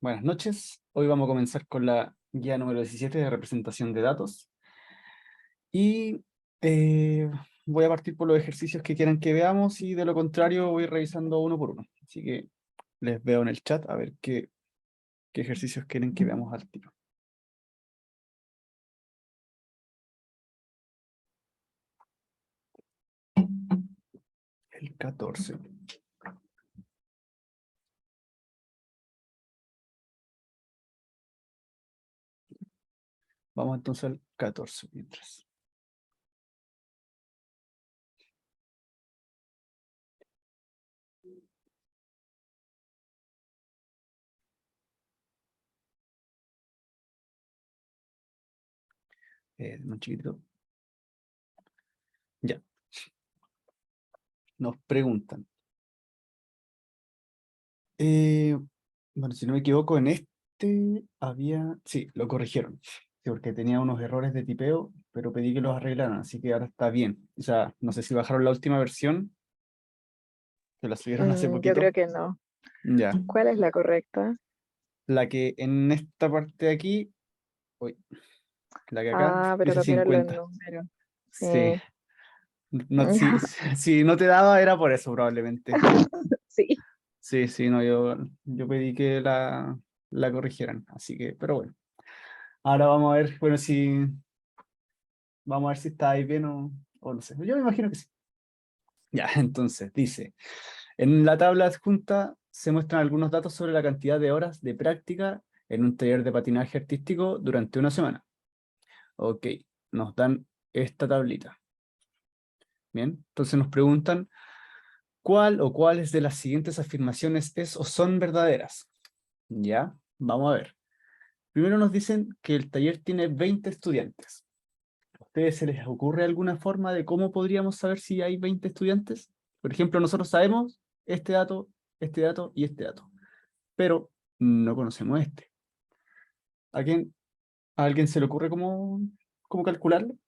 Buenas noches. Hoy vamos a comenzar con la guía número 17 de representación de datos. Y voy a partir por los ejercicios que quieran que veamos y de lo contrario voy revisando uno por uno. Así que les veo en el chat a ver qué ejercicios quieren que veamos al tiro. El 14. Vamos entonces al 14 mientras. Un chiquitito. Ya. Nos preguntan. Bueno, si no me equivoco, en este había... Sí, lo corrigieron. Sí, porque tenía unos errores de tipeo, pero pedí que los arreglaran, así que ahora está bien. O sea, no sé si bajaron la última versión, que la subieron hace Yo creo poquito. que no. Ya. ¿Cuál es la correcta? La que en esta parte de aquí... Uy, la que acá Ah, pero dice cambiaron los 50. números. Sí. Sí, No, si no te daba era por eso probablemente. sí. Sí, sí, no, yo pedí que la corrigieran, así que, pero bueno. Ahora vamos a ver, bueno, si vamos a ver si está ahí bien o no sé. Yo me imagino que sí. Ya, entonces, dice, en la tabla adjunta se muestran algunos datos sobre la cantidad de horas de práctica en un taller de patinaje artístico durante una semana. Ok, nos dan esta tablita. Bien, entonces nos preguntan, ¿cuál o cuáles de las siguientes afirmaciones es o son verdaderas? Ya, vamos a ver. Primero nos dicen que el taller tiene 20 estudiantes. ¿A ustedes se les ocurre alguna forma de cómo podríamos saber si hay 20 estudiantes? Por ejemplo, nosotros sabemos este dato y este dato, pero no conocemos este. ¿A quién, a alguien se le ocurre cómo calcularlo?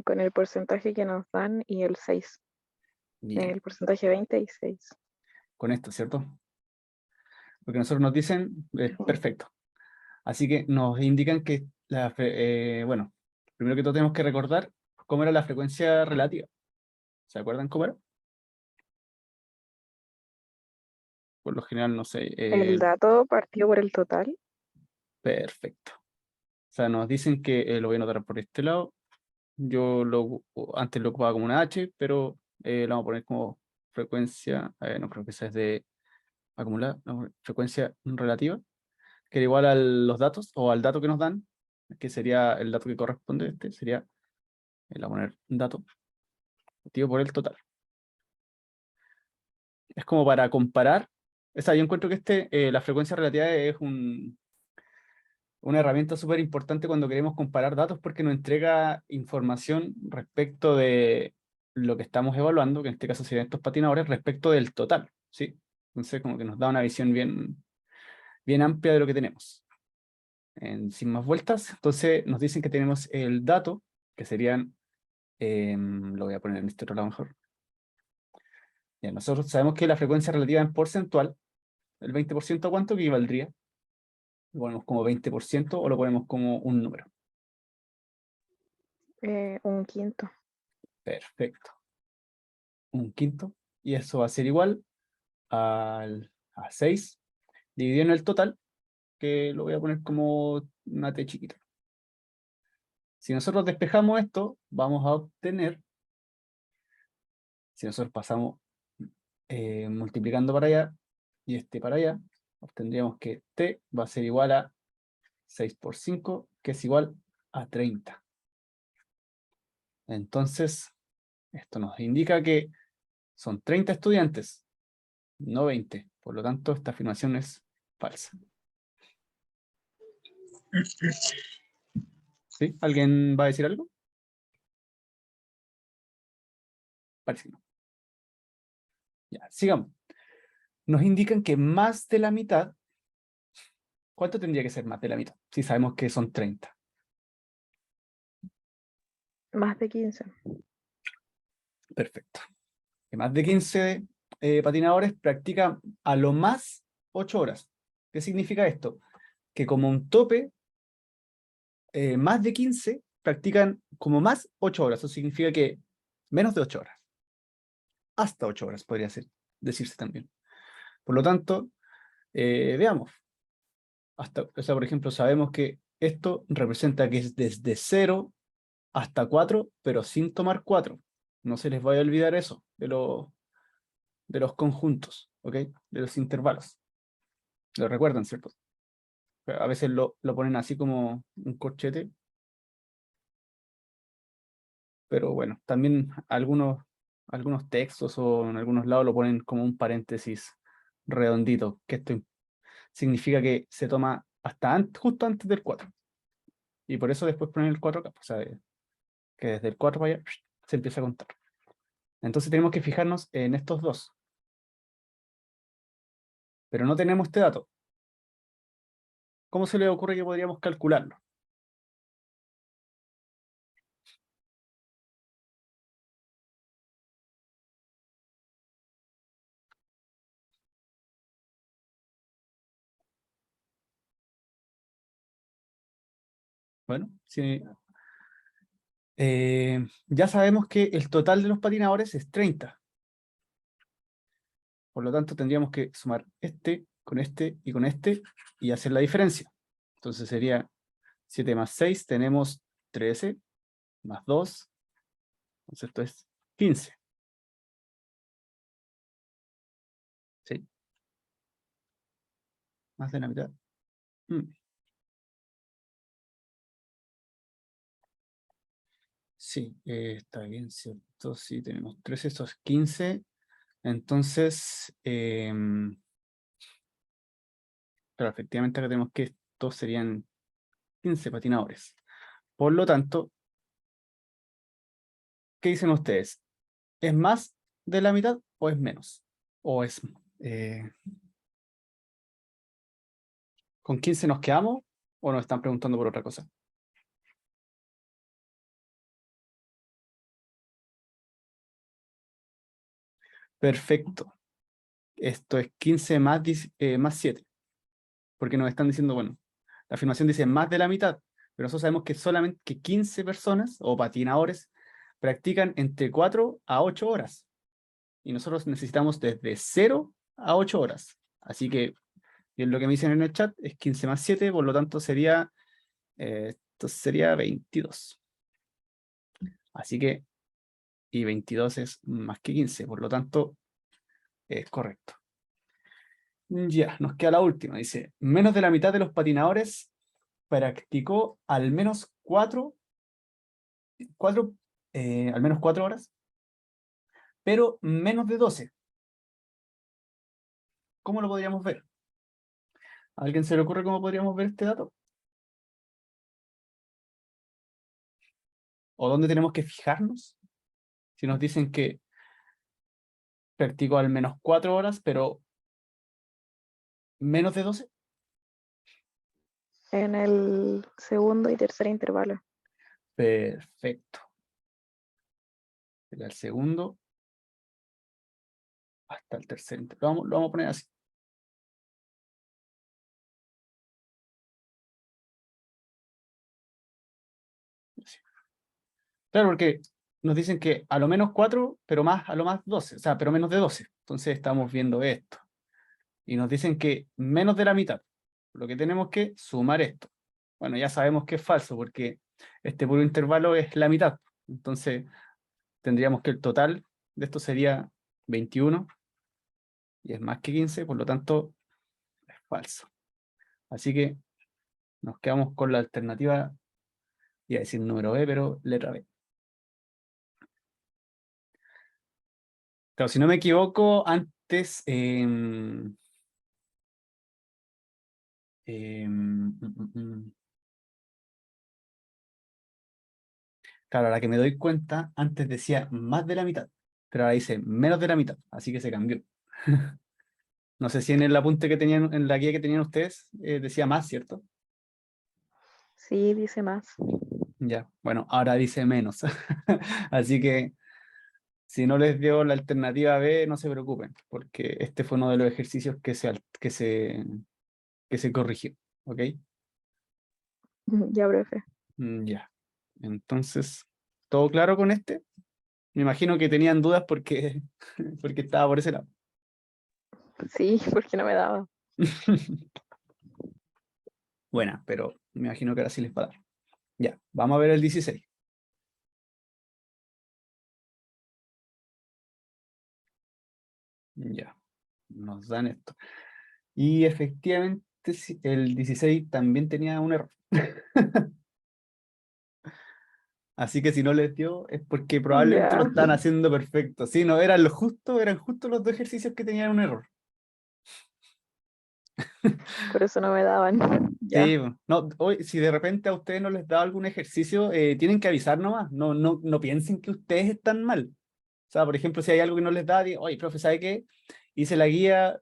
Con el porcentaje que nos dan y el 6. Bien, El porcentaje 20 y 6. con esto, ¿cierto? Porque nosotros nos dicen, perfecto. Así que nos indican que, bueno, primero que todo tenemos que recordar cómo era la frecuencia relativa. ¿Se acuerdan cómo era? Por lo general, no sé, El dato partido por el total. perfecto. O sea, nos dicen que lo voy a anotar por este lado. Antes lo ocupaba como una H, pero lo vamos a poner como frecuencia, no creo que esa es de acumulada, no, frecuencia relativa, que era igual a los datos o al dato que nos dan, que sería el dato que corresponde a este, sería, le voy a poner dato, dividido por el total. Es como para comparar, o sea, yo encuentro que la frecuencia relativa es una herramienta súper importante cuando queremos comparar datos porque nos entrega información respecto de lo que estamos evaluando, que en este caso serían estos patinadores, respecto del total, ¿sí? Entonces, como que nos da una visión bien amplia de lo que tenemos. Sin más vueltas, entonces nos dicen que tenemos el dato, que serían, lo voy a poner en este otro lado mejor. Ya, nosotros sabemos que la frecuencia relativa en porcentual, el 20%, ¿a cuánto equivaldría? Lo ponemos como 20% o lo ponemos como un número. Un quinto. Perfecto. Un quinto, y eso va a ser igual a 6 dividido en el total, que lo voy a poner como una T chiquita. Si nosotros despejamos esto, vamos a obtener, si nosotros pasamos multiplicando para allá y este para allá, obtendríamos que T va a ser igual a 6 por 5, que es igual a 30. Entonces, esto nos indica que son 30 estudiantes, no 20. Por lo tanto, esta afirmación es falsa. ¿Sí? ¿Alguien va a decir algo? Parece que no. Ya, sigamos. Nos indican que más de la mitad, ¿cuánto tendría que ser más de la mitad? Si sabemos que son 30. Más de 15. Perfecto. Que más de 15 patinadores practican a lo más 8 horas. ¿Qué significa esto? Que como un tope, más de 15 practican como más 8 horas. Eso significa que menos de 8 horas. Hasta 8 horas podría decirse también. Por lo tanto, veamos. O sea, por ejemplo, sabemos que esto representa que es desde 0 hasta 4, pero sin tomar 4. No se les vaya a olvidar eso de los conjuntos, ¿ok? De los intervalos. Lo recuerdan, ¿cierto? A veces lo ponen así como un corchete, pero bueno, también algunos textos o en algunos lados lo ponen como un paréntesis redondito, que esto significa que se toma hasta justo antes del 4. Y por eso después ponen el 4 acá, o sea, que desde el 4 para allá se empieza a contar. Entonces tenemos que fijarnos en estos dos. Pero no tenemos este dato. ¿Cómo se le ocurre que podríamos calcularlo? Bueno, si, ya sabemos que el total de los patinadores es 30. Por lo tanto, tendríamos que sumar este y con este y hacer la diferencia. Entonces sería 7 más 6, tenemos 13, más 2, entonces esto es 15. ¿Sí? Más de la mitad. Sí, está bien, ¿cierto? Sí, tenemos 13, esto es 15. Entonces, pero efectivamente acá tenemos que estos serían 15 patinadores. Por lo tanto, ¿qué dicen ustedes? ¿Es más de la mitad o es menos? ¿O es eh, con 15 nos quedamos o nos están preguntando por otra cosa? Perfecto. Esto es 15 más, más 7. Porque nos están diciendo, bueno, la afirmación dice más de la mitad, pero nosotros sabemos que solamente que 15 personas o patinadores practican entre 4 a 8 horas. Y nosotros necesitamos desde 0 a 8 horas. Así que, bien, lo que me dicen en el chat es 15 más 7, por lo tanto sería, esto sería 22. Así que, y 22 es más que 15, por lo tanto, es correcto. Ya, nos queda la última. Dice, menos de la mitad de los patinadores practicó al menos 4 al menos 4 horas, pero menos de 12. ¿Cómo lo podríamos ver? ¿A alguien se le ocurre cómo podríamos ver este dato? ¿O dónde tenemos que fijarnos? Si nos dicen que practicó al menos 4 horas, pero menos de 12. En el segundo y tercer intervalo. Perfecto. Sería el segundo hasta el tercer intervalo. Lo vamos a poner así. Así. Claro, porque nos dicen que a lo menos 4, pero más a lo más 12. O sea, pero menos de 12. Entonces estamos viendo esto. Y nos dicen que menos de la mitad. Lo que tenemos que sumar esto. Bueno, ya sabemos que es falso porque este puro intervalo es la mitad. Entonces tendríamos que el total de esto sería 21 y es más que 15, por lo tanto es falso. Así que nos quedamos con la alternativa, iba a decir número B, pero letra B. Claro, si no me equivoco, antes claro, ahora que me doy cuenta, antes decía más de la mitad, pero ahora dice menos de la mitad, así que se cambió. No sé si en el apunte que tenían, en la guía que tenían ustedes, decía más, ¿cierto? Sí, dice más. Ya, bueno, ahora dice menos. Así que Si no les dio la alternativa B, no se preocupen, porque este fue uno de los ejercicios que se corrigió. ¿Ok? Ya, profe. Ya. Entonces, ¿todo claro con este? Me imagino que tenían dudas porque, porque estaba por ese lado. Sí, porque no me daba. Buena, pero me imagino que ahora sí les va a dar. Ya, vamos a ver el 16. Ya, nos dan esto. Y efectivamente el 16 también tenía un error. Así que si no les dio es porque probablemente lo Ya, están haciendo perfecto. Sí, no, eran justo los dos ejercicios que tenían un error. por eso no me daban. Ya, Sí, no, hoy, si de repente a ustedes no les da algún ejercicio, tienen que avisar nomás. No piensen que ustedes están mal. O sea, por ejemplo, si hay algo que no les da, digan, oye, profe, ¿sabe qué? Hice la guía,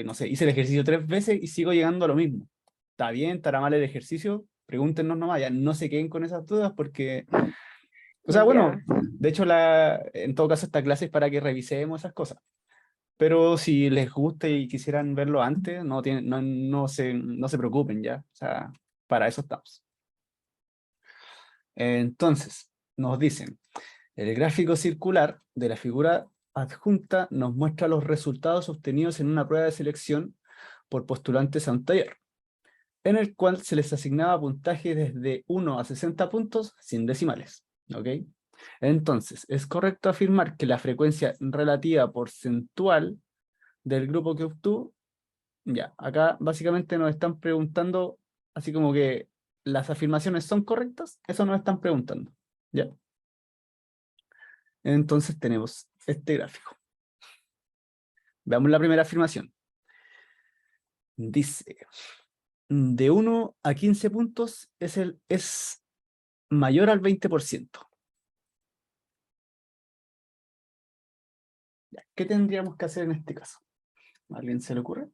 no sé, hice el ejercicio 3 veces y sigo llegando a lo mismo. ¿Está bien? ¿Estará mal el ejercicio? Pregúntenos nomás, ya no se queden con esas dudas porque, o sea, ya. bueno, de hecho, en todo caso, esta clase es para que revisemos esas cosas. Pero si les gusta y quisieran verlo antes, no se preocupen ya. O sea, para eso estamos. Entonces, nos dicen, el gráfico circular de la figura adjunta nos muestra los resultados obtenidos en una prueba de selección por postulantes a un taller, en el cual se les asignaba puntaje desde 1 a 60 puntos sin decimales. ¿Ok? Entonces, es correcto afirmar que la frecuencia relativa porcentual del grupo que obtuvo, ya, acá básicamente nos están preguntando, así como que las afirmaciones son correctas, eso nos están preguntando. ¿Ya? Entonces tenemos este gráfico. Veamos la primera afirmación. Dice, de 1 a 15 puntos es mayor al 20%. Ya, ¿qué tendríamos que hacer en este caso? ¿A alguien se le ocurre?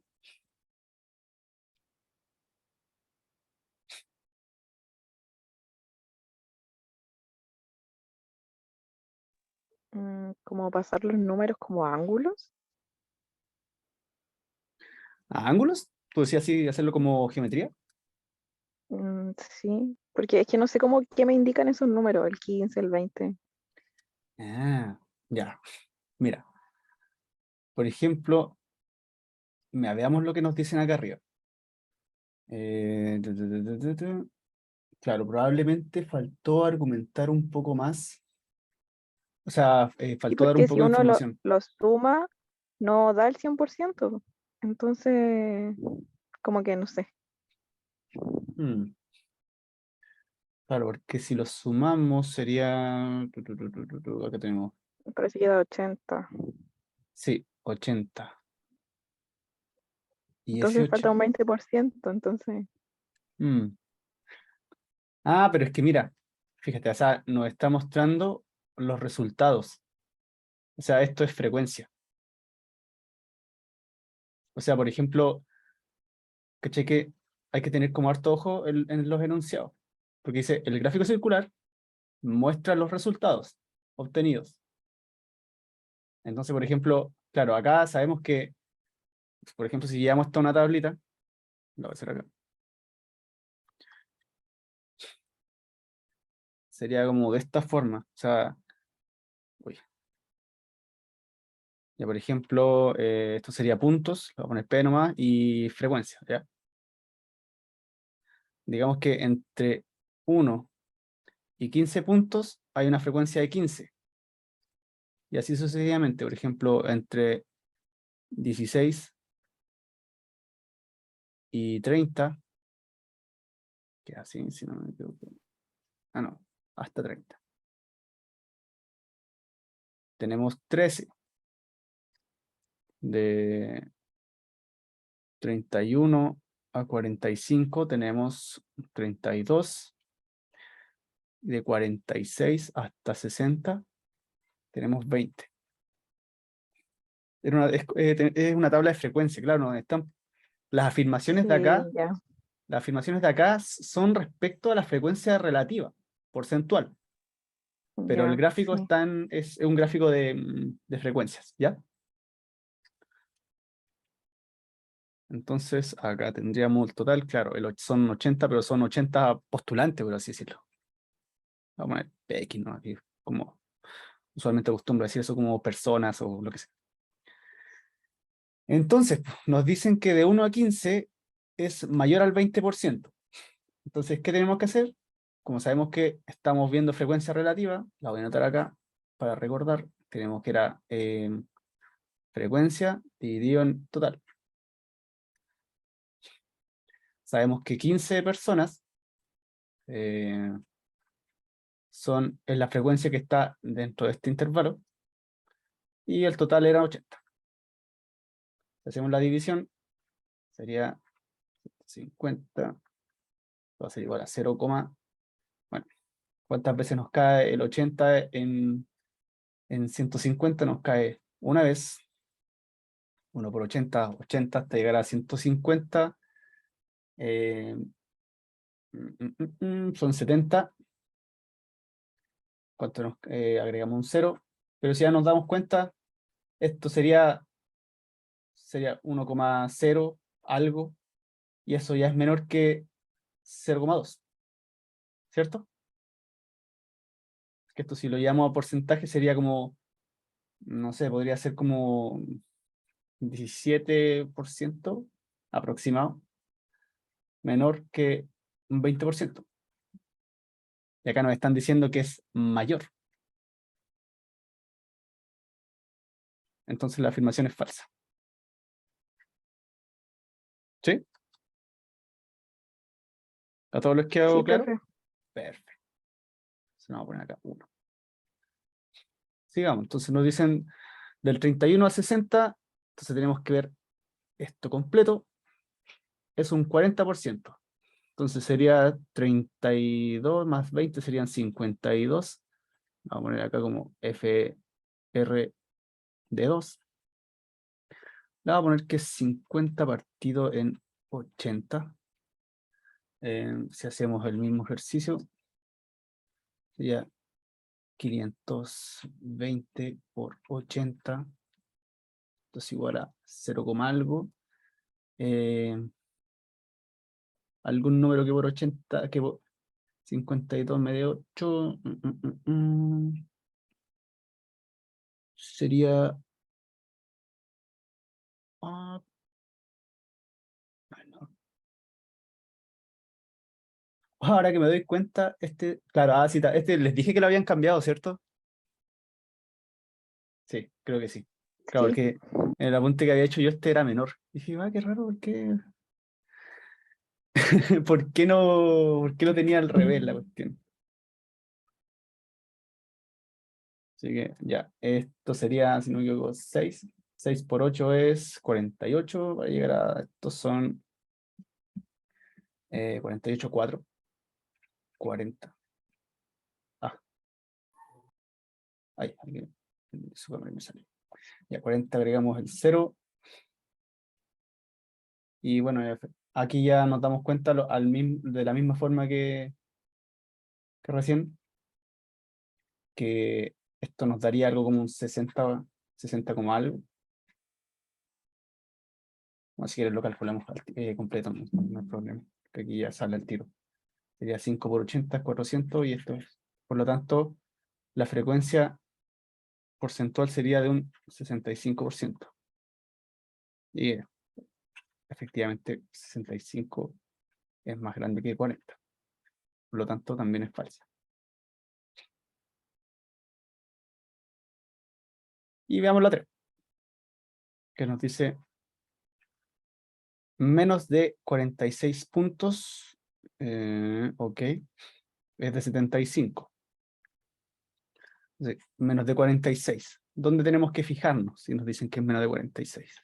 Como pasar los números como ángulos. ¿A ángulos? ¿Tú decías así, hacerlo como geometría? Sí, porque es que no sé cómo qué me indican esos números, el 15, el 20. Ah, ya. Mira, por ejemplo, veamos lo que nos dicen acá arriba. Tu, tu, tu, tu, tu, tu. Claro, probablemente faltó argumentar un poco más. O sea, Sí, faltó dar un porque si poco de uno información. lo suma, no da el 100%. Entonces, como que no sé, Hmm, claro, porque si los sumamos sería... acá tenemos. me parece que da 80. Sí, 80. Y ese Entonces falta 8. un 20%, entonces, Hmm. Ah, pero es que mira, fíjate, o sea, nos está mostrando los resultados. O sea, esto es frecuencia. O sea, por ejemplo, caché que hay que tener como harto ojo en los enunciados. Porque dice, el gráfico circular muestra los resultados obtenidos. Entonces, por ejemplo, claro, acá sabemos que, por ejemplo, si llevamos esta una tablita, lo voy a hacer acá, sería como de esta forma. O sea, uy, ya por ejemplo, esto sería puntos, le voy a poner P nomás, y frecuencia, ¿ya? Digamos que entre 1 y 15 puntos hay una frecuencia de 15. Y así sucesivamente, por ejemplo, entre 16 y 30, que así, si no me equivoco. Ah, no, hasta 30. Tenemos 13. De 31 a 45 tenemos 32. De 46 hasta 60 tenemos 20. Es una tabla de frecuencia, claro, donde están las afirmaciones de sí, acá. ya. Las afirmaciones de acá son respecto a la frecuencia relativa, porcentual. pero el Ya, gráfico sí. es un gráfico de frecuencias, ¿ya? Entonces, acá tendríamos el total, claro, son 80, pero son 80 postulantes, por así decirlo. Vamos a poner PX, ¿no? Aquí, como usualmente acostumbro a decir eso como personas o lo que sea. Entonces, nos dicen que de 1 a 15 es mayor al 20%. Entonces, ¿qué tenemos que hacer? Como sabemos que estamos viendo frecuencia relativa, la voy a anotar acá para recordar. Tenemos que era frecuencia dividido en total. Sabemos que 15 personas es la frecuencia que está dentro de este intervalo y el total era 80. Si hacemos la división, sería 50, va a ser igual a 0, bueno, ¿cuántas veces nos cae el 80 en 150? Nos cae una vez, 1 por 80, 80 hasta llegar a 150, eh, son 70. ¿Cuánto nos agregamos un 0? Pero si ya nos damos cuenta, esto sería 1,0 algo, y eso ya es menor que 0,2, ¿cierto? Que esto si lo llevamos a porcentaje sería como, no sé, podría ser como 17% aproximado, menor que un 20%. Y acá nos están diciendo que es mayor. Entonces la afirmación es falsa. ¿Sí? ¿A todos les quedó Sí, claro? profe. Perfecto. Se nos va a poner acá 1. Sigamos. Entonces nos dicen del 31 al 60, entonces tenemos que ver esto completo, es un 40%. Entonces sería 32 más 20 serían 52. Vamos a poner acá como FR de 2. Le voy a poner que es 50 partido en 80. Si hacemos el mismo ejercicio, sería 520 por 80. Esto es igual a 0, algo. Algún número que por 80, que por 52 me dé 8. Sería... bueno, ahora que me doy cuenta, claro, sí, les dije que lo habían cambiado, ¿cierto? Sí, creo que sí. Claro, Sí, porque en el apunte que había hecho yo era menor. Y dije, qué raro, ¿por qué? ¿Por qué no tenía al revés la cuestión? Así que ya, esto sería, si no me equivoco, 6. 6 por 8 es 48. Para llegar a, estos son 48, 4. 40. Ah, ahí, aquí, súper me salió. Ya, 40 agregamos el 0. Y bueno, aquí ya nos damos cuenta de la misma forma que recién, que esto nos daría algo como un 60, 60 como algo. Bueno, si quieres lo calculamos completo, no hay problema, que aquí ya sale el tiro. Sería 5 por 80 es 400 y esto es. Por lo tanto, la frecuencia porcentual sería de un 65%. Y efectivamente 65 es más grande que 40. Por lo tanto, también es falsa. Y veamos la 3, que nos dice menos de 46 puntos, ok, es de 75. Sí, menos de 46. ¿Dónde tenemos que fijarnos si nos dicen que es menos de 46?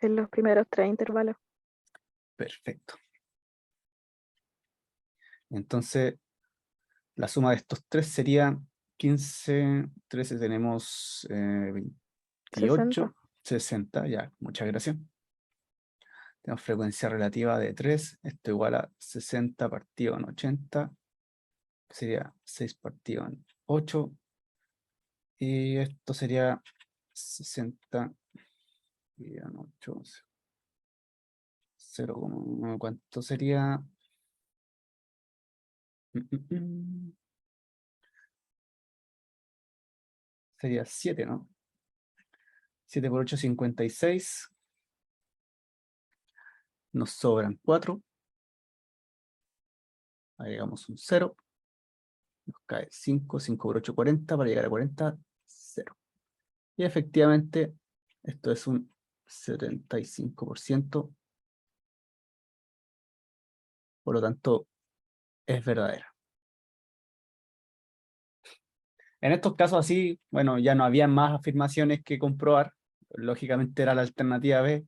en los primeros 3 intervalos. Perfecto. Entonces, la suma de estos tres sería 15, 13 tenemos 28, 60. 60, ya, muchas gracias. Tenemos frecuencia relativa de 3, esto igual a 60 partido en 80, sería 6 partido en 8, y esto sería 60 dividido en 8, 0, ¿cuánto sería? Sería 7, ¿no? 7 por 8, 56. Nos sobran 4. Agregamos un 0. Nos cae 5. 5 por 8, 40. Para llegar a 40, 0. Y efectivamente, esto es un 75%. Por lo tanto, es verdadera. En estos casos así, bueno, ya no había más afirmaciones que comprobar. Lógicamente era la alternativa B,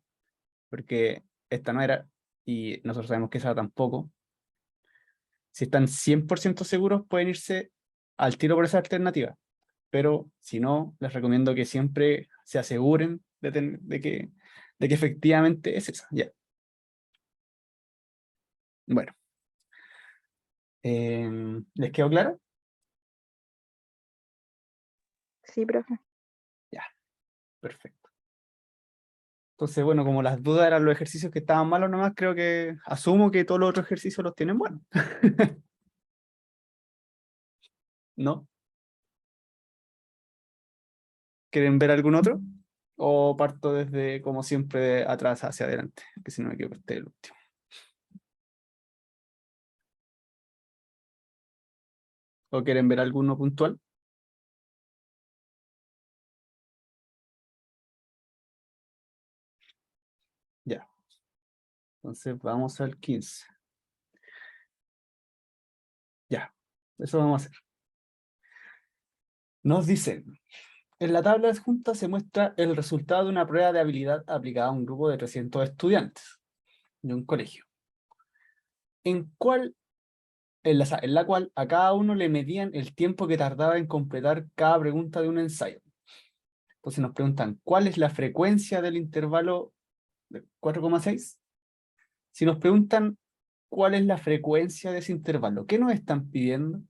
porque esta no era, y nosotros sabemos que esa tampoco. Si están 100% seguros, pueden irse al tiro por esa alternativa. Pero si no, les recomiendo que siempre se aseguren de que efectivamente es esa. Ya. Bueno. ¿Les quedó claro? Sí, profe. Ya, perfecto. Entonces, bueno, como las dudas eran los ejercicios que estaban malos nomás, creo que asumo que todos los otros ejercicios los tienen buenos. ¿No? ¿Quieren ver algún otro? ¿O parto desde, como siempre, de atrás hacia adelante? Que si no me equivoco, este es el último. ¿O quieren ver alguno puntual? Ya. Entonces vamos al 15. Ya. Eso vamos a hacer. Nos dicen, en la tabla adjunta se muestra el resultado de una prueba de habilidad aplicada a un grupo de 300 estudiantes de un colegio. En la cual a cada uno le medían el tiempo que tardaba en completar cada pregunta de un ensayo. Entonces nos preguntan, ¿cuál es la frecuencia del intervalo de 4,6? Si nos preguntan cuál es la frecuencia de ese intervalo, ¿qué nos están pidiendo?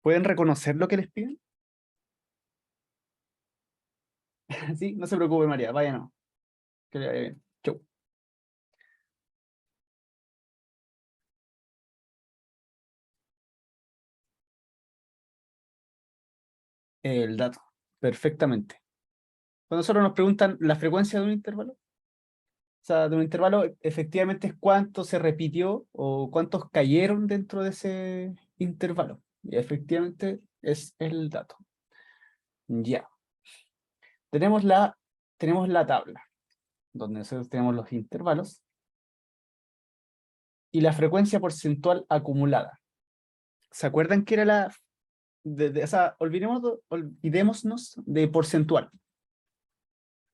¿Pueden reconocer lo que les piden? Sí, no se preocupe, María, vaya no. Que le vaya bien. Chau. El dato, perfectamente. Cuando nosotros nos preguntan la frecuencia de un intervalo, o sea, de un intervalo, efectivamente es cuánto se repitió o cuántos cayeron dentro de ese intervalo. Y efectivamente es el dato. Ya. Tenemos la tabla, donde nosotros tenemos los intervalos, y la frecuencia porcentual acumulada. ¿Se acuerdan qué era o sea, olvidémonos de porcentual?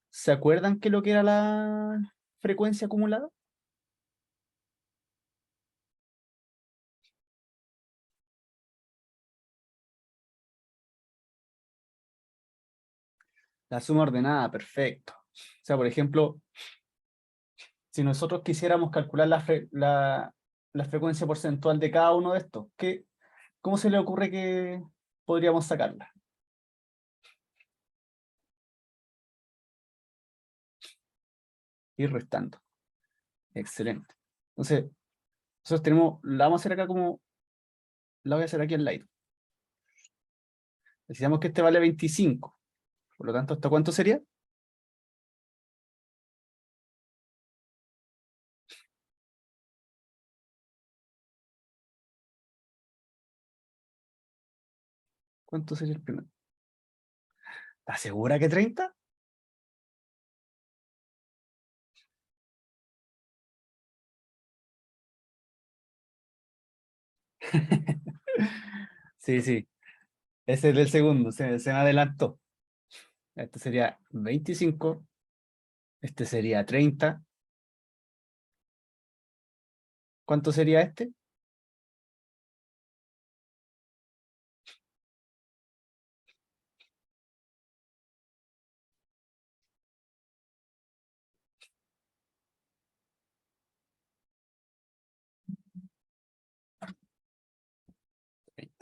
¿Se acuerdan qué es lo que era la frecuencia acumulada? La suma ordenada, perfecto. O sea, por ejemplo, si nosotros quisiéramos calcular la frecuencia porcentual de cada uno de estos, ¿cómo se le ocurre que podríamos sacarla? Ir restando. Excelente. Entonces, nosotros la vamos a hacer acá la voy a hacer aquí al lado. Necesitamos que este vale 25. Por lo tanto, ¿hasta cuánto sería? ¿Cuánto sería el primero? ¿Estás segura que 30? Sí, sí. Ese es el segundo, se me adelantó. Este sería 25. Este sería 30. ¿Cuánto sería este?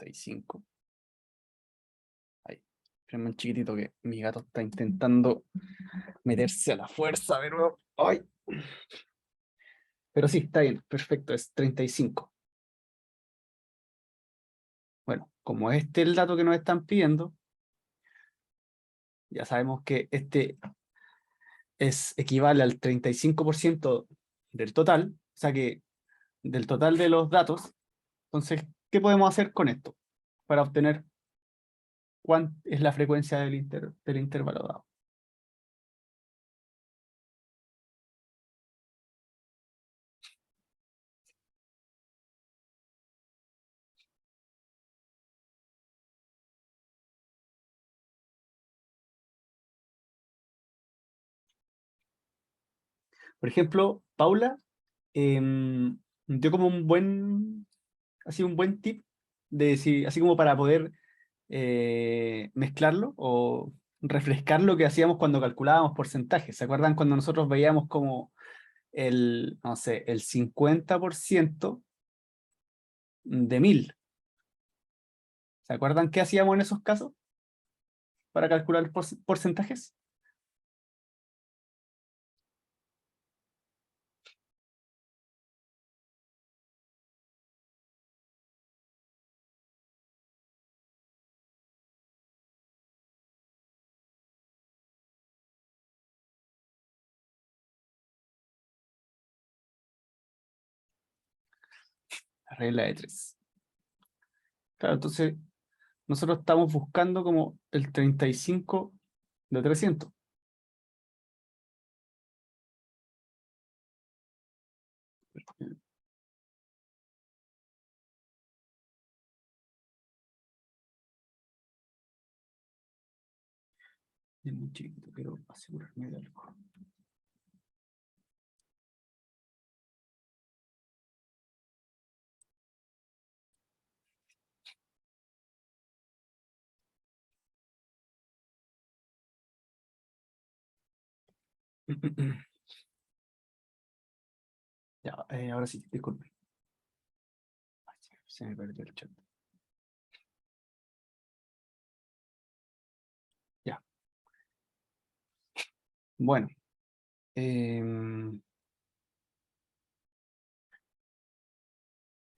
35. Ahí. Espérame un chiquitito que mi gato está intentando meterse a la fuerza, pero... ¡Ay! Pero sí, está bien, perfecto, es 35. Bueno, como este es el dato que nos están pidiendo, ya sabemos que este equivale al 35% del total, o sea que del total de los datos. Entonces, ¿qué podemos hacer con esto para obtener cuál es la frecuencia del intervalo dado? Por ejemplo, Paula dio como un buen tip de si, así como para poder mezclarlo o refrescar lo que hacíamos cuando calculábamos porcentajes. ¿Se acuerdan cuando nosotros veíamos como no sé, el 50% de 1000? ¿Se acuerdan qué hacíamos en esos casos para calcular porcentajes? La regla de 3. Claro, entonces nosotros estamos buscando como el 35 de 300. Es muy chiquito, quiero asegurarme de algo. Ya, ahora sí, disculpe. Ay, se me perdió el chat. Ya, bueno.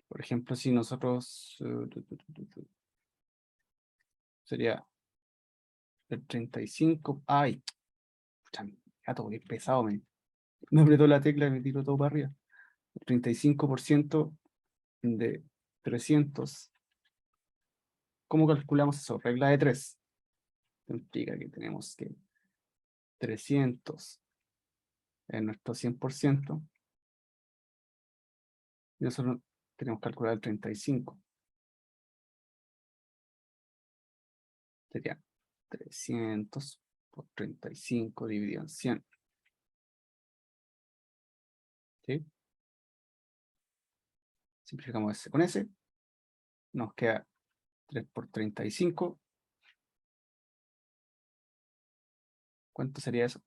Por ejemplo, si nosotros sería el 35. Ay, pucha, mi gato, qué pesado, me apretó la tecla y me tiró todo para arriba. El 35% de 300. ¿Cómo calculamos eso? Regla de 3. Implica que tenemos que 300 en nuestro 100%. Y nosotros tenemos que calcular el 35. Sería 300 por 35 dividido en 100. ¿Sí? Simplificamos ese con ese. Nos queda 3 por 35. ¿Cuánto sería eso?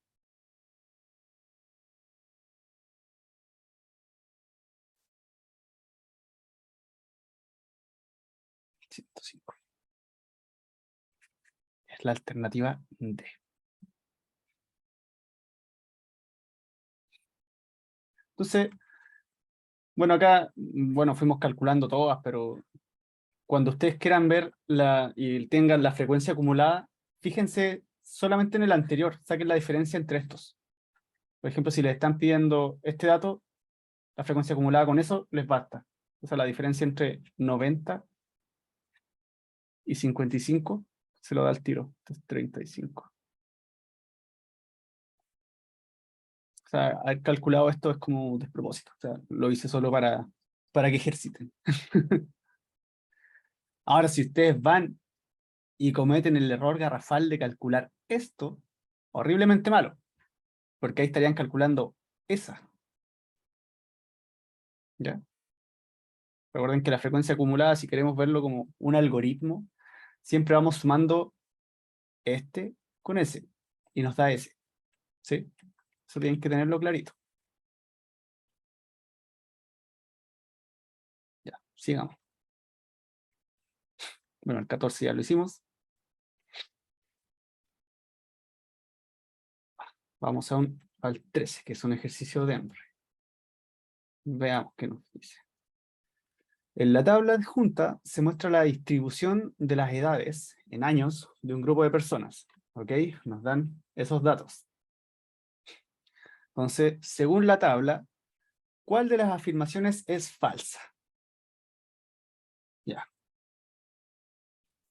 105. Es la alternativa D. Entonces, bueno, acá, bueno, fuimos calculando todas, pero cuando ustedes quieran ver y tengan la frecuencia acumulada, fíjense solamente en el anterior, saquen la diferencia entre estos. Por ejemplo, si les están pidiendo este dato, la frecuencia acumulada con eso les basta. O sea, la diferencia entre 90 y 55 se lo da al tiro. Entonces, 35. O sea, haber calculado esto es como un despropósito. O sea, lo hice solo para que ejerciten. Ahora, si ustedes van y cometen el error garrafal de calcular esto, horriblemente malo, porque ahí estarían calculando esa. ¿Ya? Recuerden que la frecuencia acumulada, si queremos verlo como un algoritmo, siempre vamos sumando este con ese, y nos da ese. ¿Sí? Eso tienen que tenerlo clarito. Ya, sigamos. Bueno, el 14 ya lo hicimos. Vamos al 13, que es un ejercicio de hambre. Veamos qué nos dice. En la tabla adjunta se muestra la distribución de las edades en años de un grupo de personas. ¿Ok? Nos dan esos datos. Entonces, según la tabla, ¿cuál de las afirmaciones es falsa? Ya.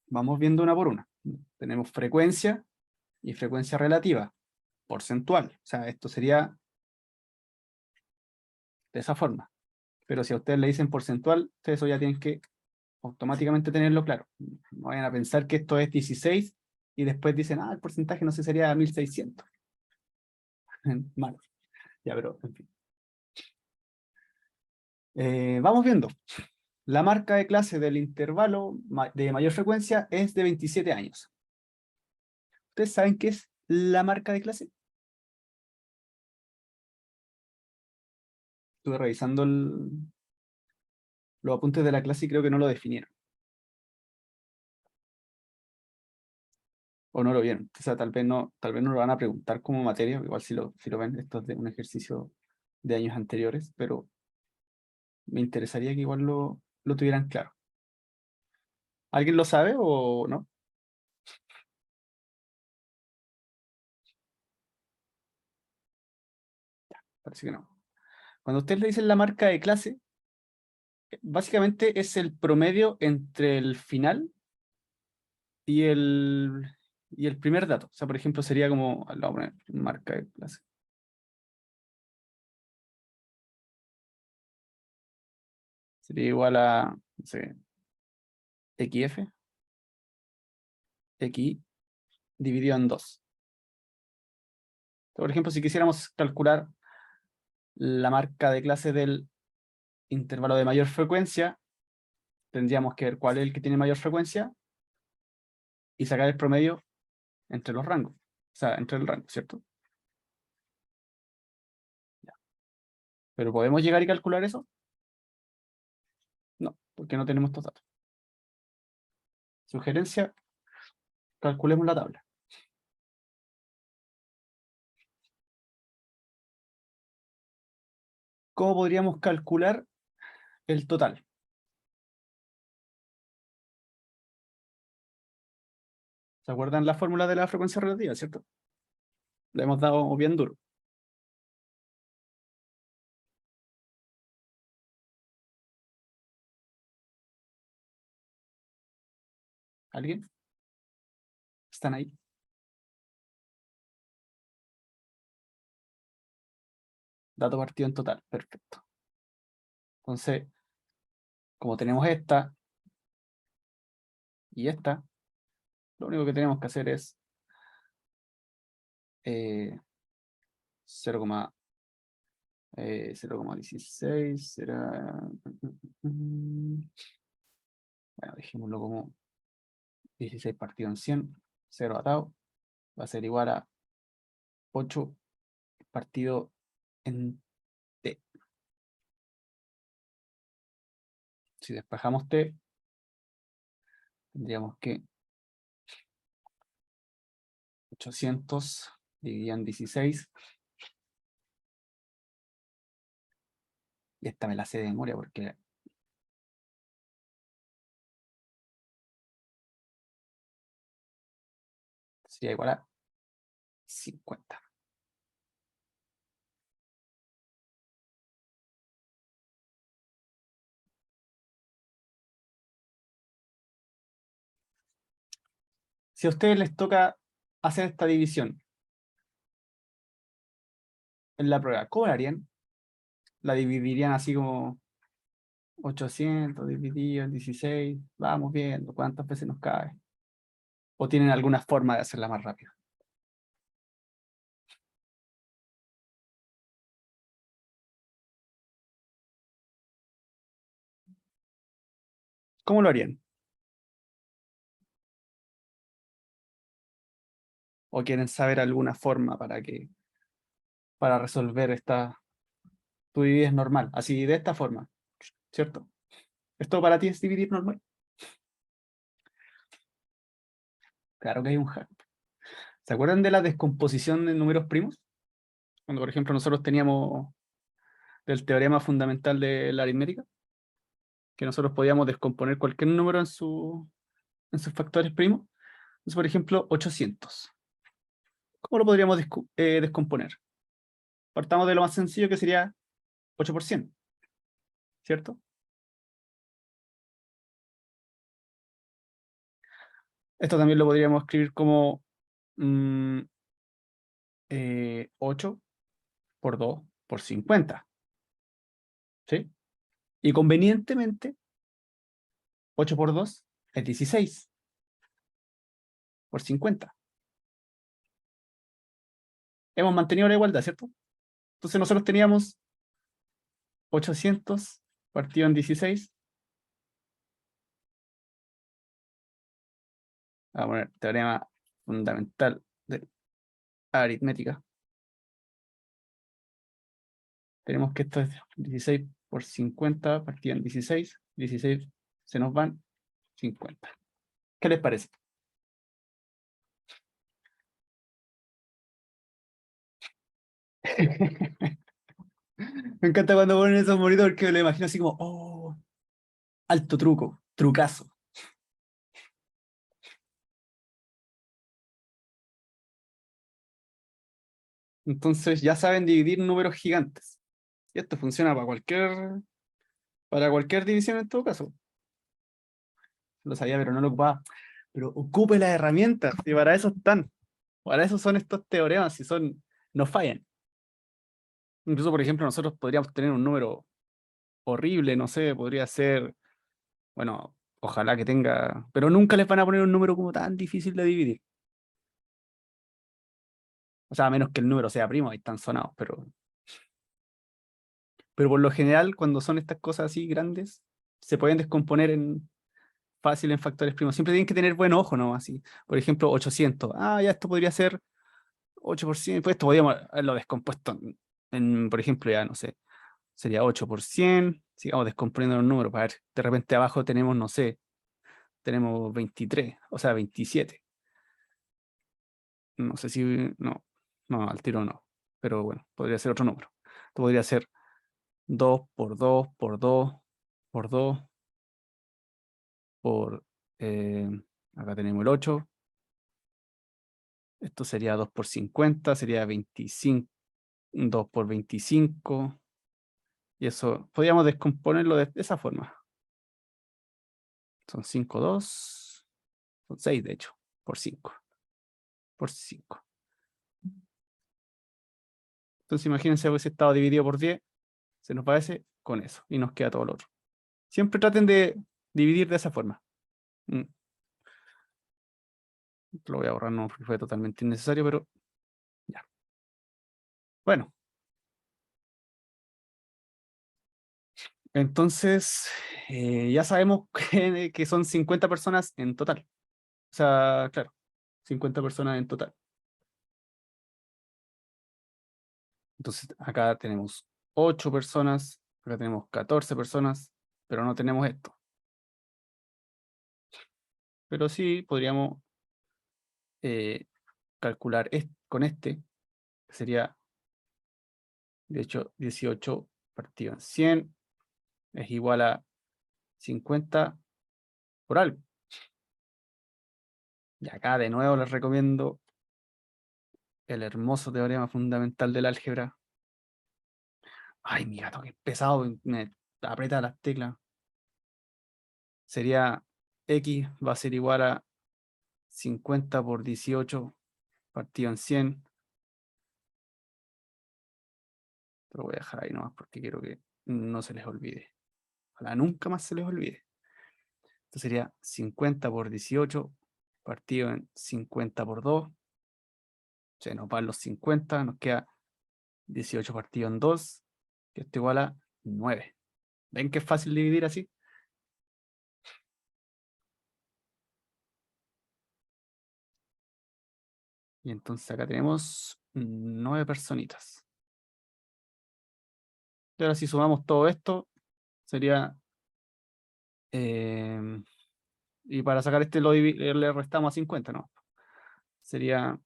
Vamos viendo una por una. Tenemos frecuencia y frecuencia relativa, porcentual. O sea, esto sería de esa forma. Pero si a ustedes le dicen porcentual, ustedes eso ya tienen que automáticamente tenerlo claro. No vayan a pensar que esto es 16 y después dicen, el porcentaje no sé, sería 1600. Malo. Ya, pero en fin. Vamos viendo. La marca de clase del intervalo de mayor frecuencia es de 27 años. ¿Ustedes saben qué es la marca de clase? Estuve revisando los apuntes de la clase y creo que no lo definieron. O no lo vieron. O sea, tal vez no lo van a preguntar como materia, igual si lo ven, esto es de un ejercicio de años anteriores, pero me interesaría que igual lo tuvieran claro. ¿Alguien lo sabe o no? Parece que no. Cuando ustedes le dicen la marca de clase, básicamente es el promedio entre el final y el primer dato. O sea, por ejemplo, sería como, le voy a poner marca de clase. Sería igual a, no sé, XF, XI dividido en 2. Por ejemplo, si quisiéramos calcular la marca de clase del intervalo de mayor frecuencia, tendríamos que ver cuál es el que tiene mayor frecuencia y sacar el promedio entre los rangos. O sea, entre el rango, ¿cierto? Ya. ¿Pero podemos llegar y calcular eso? No, porque no tenemos estos datos. Sugerencia, calculemos la tabla. ¿Cómo podríamos calcular el total? ¿Se acuerdan la fórmula de la frecuencia relativa, cierto? La hemos dado bien duro. ¿Alguien? ¿Están ahí? Dato partido en total, perfecto. Entonces, como tenemos esta y esta, lo único que tenemos que hacer es 0,16 será... Bueno, dejémoslo como 16 partido en 100, 0 atado, va a ser igual a 8 partido en t. Si despejamos t, tendríamos que 800 dividido en 16. Y esta me la sé de memoria porque sería igual a 50. Si a ustedes les toca hacer esta división en la prueba, ¿cómo la harían? ¿La dividirían así como 800 dividido en 16? Vamos viendo cuántas veces nos cae. ¿O tienen alguna forma de hacerla más rápido? ¿Cómo lo harían? ¿O quieren saber alguna forma para resolver esta? Tú divides normal, así de esta forma, ¿cierto? ¿Esto para ti es dividir normal? Claro que hay un hack. ¿Se acuerdan de la descomposición de números primos? Cuando, por ejemplo, nosotros teníamos el teorema fundamental de la aritmética, que nosotros podíamos descomponer cualquier número en sus factores primos. Entonces, por ejemplo, 800. ¿Cómo lo podríamos descomponer? Partamos de lo más sencillo, que sería 8%, ¿cierto? Esto también lo podríamos escribir como 8 por 2 por 50, ¿sí? Y convenientemente, 8 por 2 es 16 por 50. Hemos mantenido la igualdad, ¿cierto? Entonces nosotros teníamos 800 partido en 16. Vamos a poner teorema fundamental de aritmética. Tenemos que esto es 16 por 50 partido en 16. 16 se nos van 50. ¿Qué les parece? Me encanta cuando ponen esos monitos porque lo imagino así como, oh, alto truco, trucazo. Entonces ya saben dividir números gigantes. Y esto funciona para cualquier división en todo caso. Lo sabía, pero no lo ocupaba. Pero ocupe las herramientas, y para eso están. Para eso son estos teoremas, no fallan. Incluso, por ejemplo, nosotros podríamos tener un número horrible, no sé, podría ser, bueno, ojalá que tenga, pero nunca les van a poner un número como tan difícil de dividir. O sea, a menos que el número sea primo, ahí están sonados, pero por lo general, cuando son estas cosas así grandes, se pueden descomponer fácil en factores primos. Siempre tienen que tener buen ojo, ¿no? Así, por ejemplo, 800. Ah, ya esto podría ser 8%. Pues esto podríamos haberlo descompuesto por ejemplo, ya no sé, sería 8%. Sigamos descomponiendo los números. Para ver, de repente abajo tenemos, no sé, tenemos 23, o sea, 27. No sé si, no, al tiro no. Pero bueno, podría ser otro número. Esto podría ser 2 por 2 por 2 por 2 por, eh, acá tenemos el 8. Esto sería 2 por 50, sería 25, 2 por 25. Y eso, podríamos descomponerlo de esa forma. Son 5, 2, son 6 de hecho, por 5, por 5. Entonces imagínense hubiese estado dividido por 10, se nos parece con eso, y nos queda todo lo otro. Siempre traten de dividir de esa forma. Mm, Lo voy a borrar, no, porque fue totalmente innecesario, pero ya. Bueno, entonces ya sabemos que son 50 personas en total. O sea, claro, 50 personas en total. Entonces acá tenemos 8 personas, acá tenemos 14 personas, pero no tenemos esto. Pero sí podríamos calcular con este, que sería, de hecho, 18 partido en 100 es igual a 50 por algo. Y acá de nuevo les recomiendo el hermoso teorema fundamental del álgebra. Ay, mi gato, qué pesado, me aprieta las teclas. Sería x va a ser igual a 50 por 18 partido en 100. Lo voy a dejar ahí nomás porque quiero que no se les olvide. Ojalá nunca más se les olvide. Esto sería 50 por 18 partido en 50 por 2. Se nos van los 50, nos queda 18 partido en 2, que esto igual a 9. ¿Ven que es fácil dividir así? Y entonces acá tenemos 9 personitas. Y ahora si sumamos todo esto, sería... y para sacar este le restamos a 50, ¿no? Sería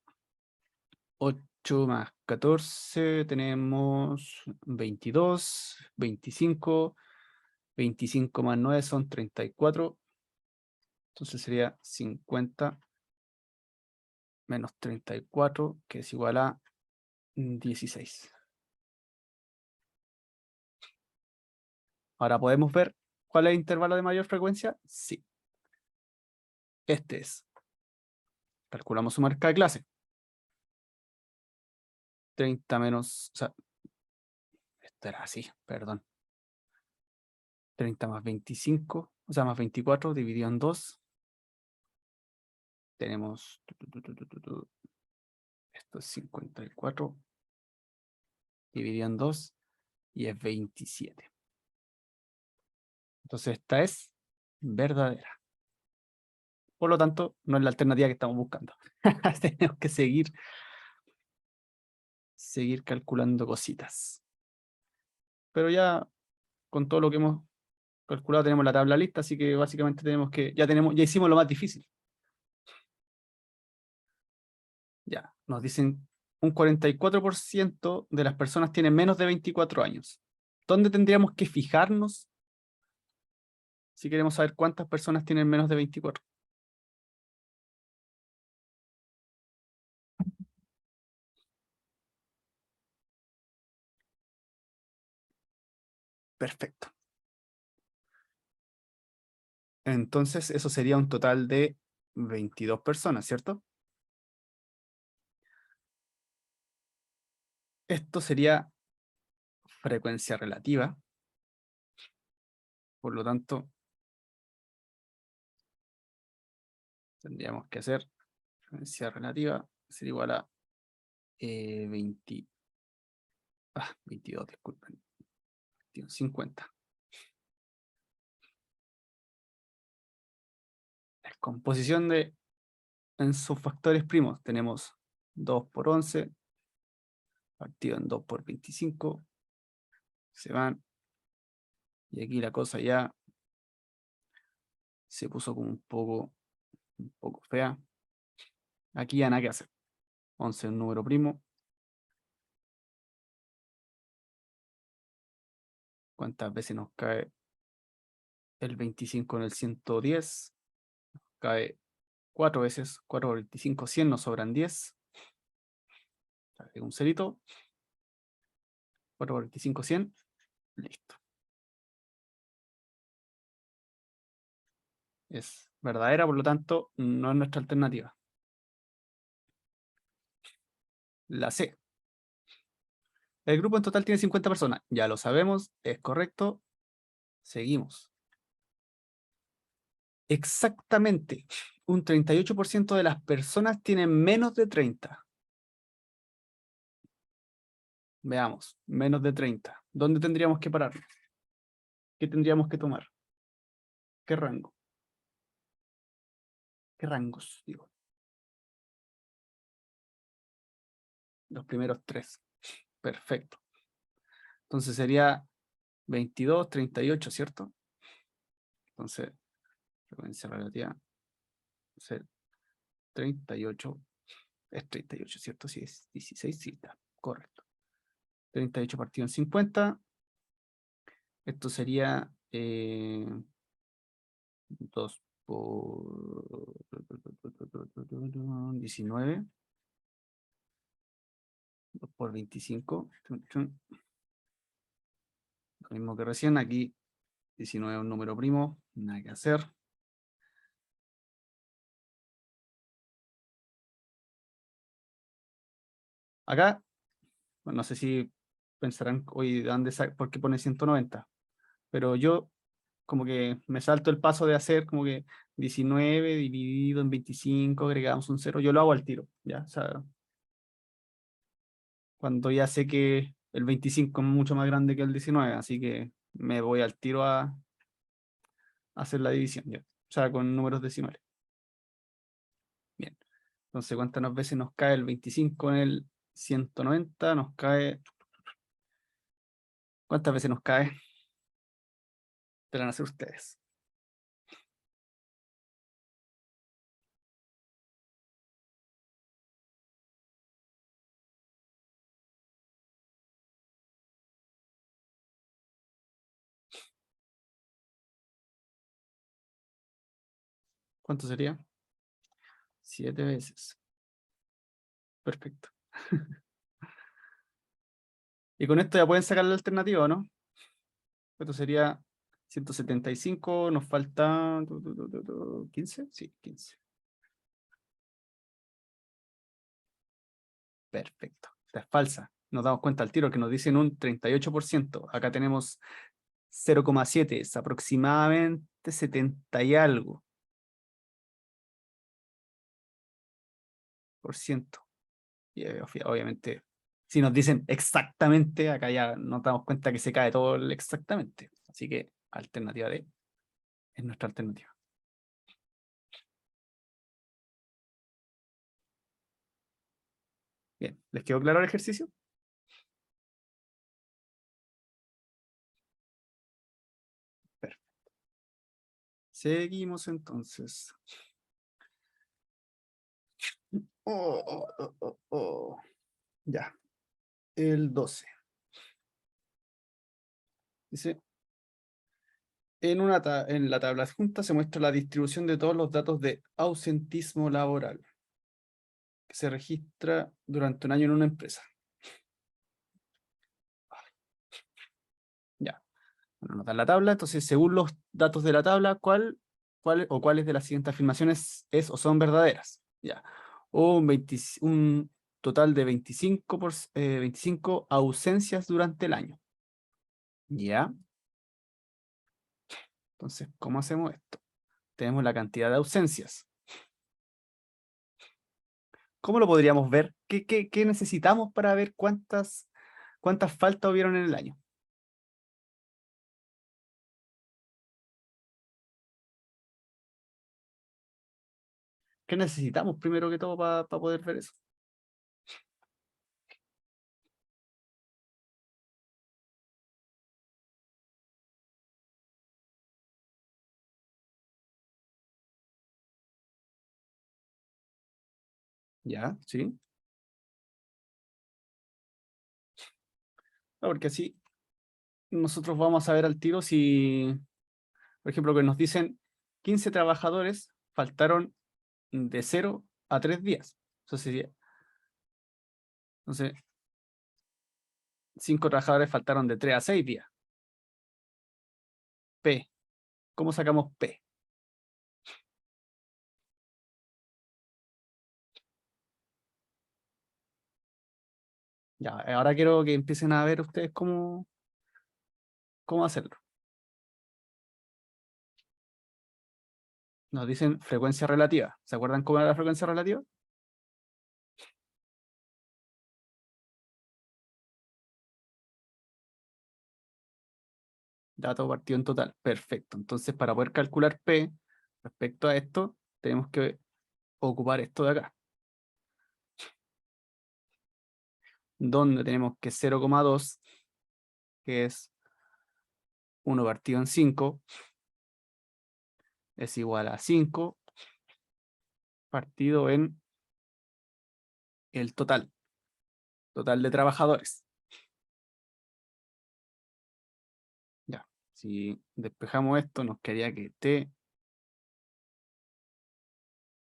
8 más 14, tenemos 22, 25, 25 más 9 son 34. Entonces sería 50 menos 34, que es igual a 16. Ahora podemos ver cuál es el intervalo de mayor frecuencia. Sí. Este es. Calculamos su marca de clase. 30 menos, o sea, esto era así, perdón. 30 más 25, o sea, más 24 dividido en 2. Tenemos, esto es 54 dividido en 2 y es 27. Entonces esta es verdadera. Por lo tanto, no es la alternativa que estamos buscando. Tenemos que seguir calculando cositas. Pero ya con todo lo que hemos calculado tenemos la tabla lista, así que básicamente ya hicimos lo más difícil. Ya, nos dicen un 44% de las personas tienen menos de 24 años. ¿Dónde tendríamos que fijarnos si queremos saber cuántas personas tienen menos de 24? Perfecto. Entonces eso sería un total de 22 personas, ¿cierto? Esto sería frecuencia relativa. Por lo tanto, tendríamos que hacer frecuencia relativa, sería igual a 22, disculpen, 50. Descomposición en sus factores primos. Tenemos 2 por 11, partido en 2 por 25. Se van. Y aquí la cosa ya se puso como un poco fea. Aquí ya nada que hacer. 11 es un número primo. ¿Cuántas veces nos cae el 25 en el 110? Cae 4 veces. 4 por 25, 100, nos sobran 10. Un cerito. 4 por 25, 100. Listo. Es verdadera, por lo tanto, no es nuestra alternativa. La C. El grupo en total tiene 50 personas. Ya lo sabemos, es correcto. Seguimos. Exactamente. Un 38% de las personas tienen menos de 30. Veamos, menos de 30. ¿Dónde tendríamos que pararnos? ¿Qué tendríamos que tomar? ¿Qué rango? ¿Qué rangos? Digo, los primeros 3. Perfecto. Entonces sería 22, 38, ¿cierto? Entonces, frecuencia relativa, ser 38, es 38, ¿cierto? Si es 16, sí, está, correcto. 38 partido en 50. Esto sería 2 por 19. 2 por 25. Lo mismo que recién. Aquí 19 es un número primo. Nada que hacer. Acá, bueno, no sé si pensarán, oye, ¿por qué pone 190? Pero yo como que me salto el paso de hacer como que 19 dividido en 25, agregamos un 0. Yo lo hago al tiro, ¿ya? O sea, cuando ya sé que el 25 es mucho más grande que el 19, así que me voy al tiro a hacer la división, ¿ya? O sea, con números decimales. Bien. Entonces, ¿cuántas veces nos cae el 25 en el 190? Nos cae... ¿Cuántas veces nos cae? Te van a hacer ustedes. ¿Cuánto sería? 7 veces. Perfecto. Y con esto ya pueden sacar la alternativa, ¿no? Esto sería 175, nos falta 15, sí, 15. Perfecto. Esta es falsa. Nos damos cuenta al tiro que nos dicen un 38%. Acá tenemos 0,7, es aproximadamente 70 y algo por ciento. Y obviamente, si nos dicen exactamente, acá ya nos damos cuenta que se cae todo el exactamente. Así que alternativa D es nuestra alternativa. Bien, ¿les quedó claro el ejercicio? Perfecto. Seguimos entonces. Ya, el 12. Dice, en la tabla adjunta se muestra la distribución de todos los datos de ausentismo laboral que se registra durante un año en una empresa. Ya, bueno, nos dan la tabla, entonces según los datos de la tabla, ¿cuáles de las siguientes afirmaciones es o son verdaderas? Ya, un total de 25 ausencias durante el año. Ya, entonces, ¿cómo hacemos esto? Tenemos la cantidad de ausencias. ¿Cómo lo podríamos ver? ¿Qué necesitamos para ver cuántas faltas hubieron en el año? ¿Qué necesitamos primero que todo para poder ver eso? Ya, sí. Porque así nosotros vamos a ver al tiro si, por ejemplo, que nos dicen 15 trabajadores faltaron de 0 a 3 días. Eso sería, entonces, 5 trabajadores faltaron de 3 a 6 días. P. ¿Cómo sacamos P? Ya, ahora quiero que empiecen a ver ustedes cómo hacerlo. Nos dicen frecuencia relativa. ¿Se acuerdan cómo era la frecuencia relativa? Dato partido en total. Perfecto. Entonces, para poder calcular P respecto a esto, tenemos que ocupar esto de acá. Donde tenemos que 0,2, que es 1 partido en 5, es igual a 5 partido en el total de trabajadores. Ya, si despejamos esto, nos quedaría que T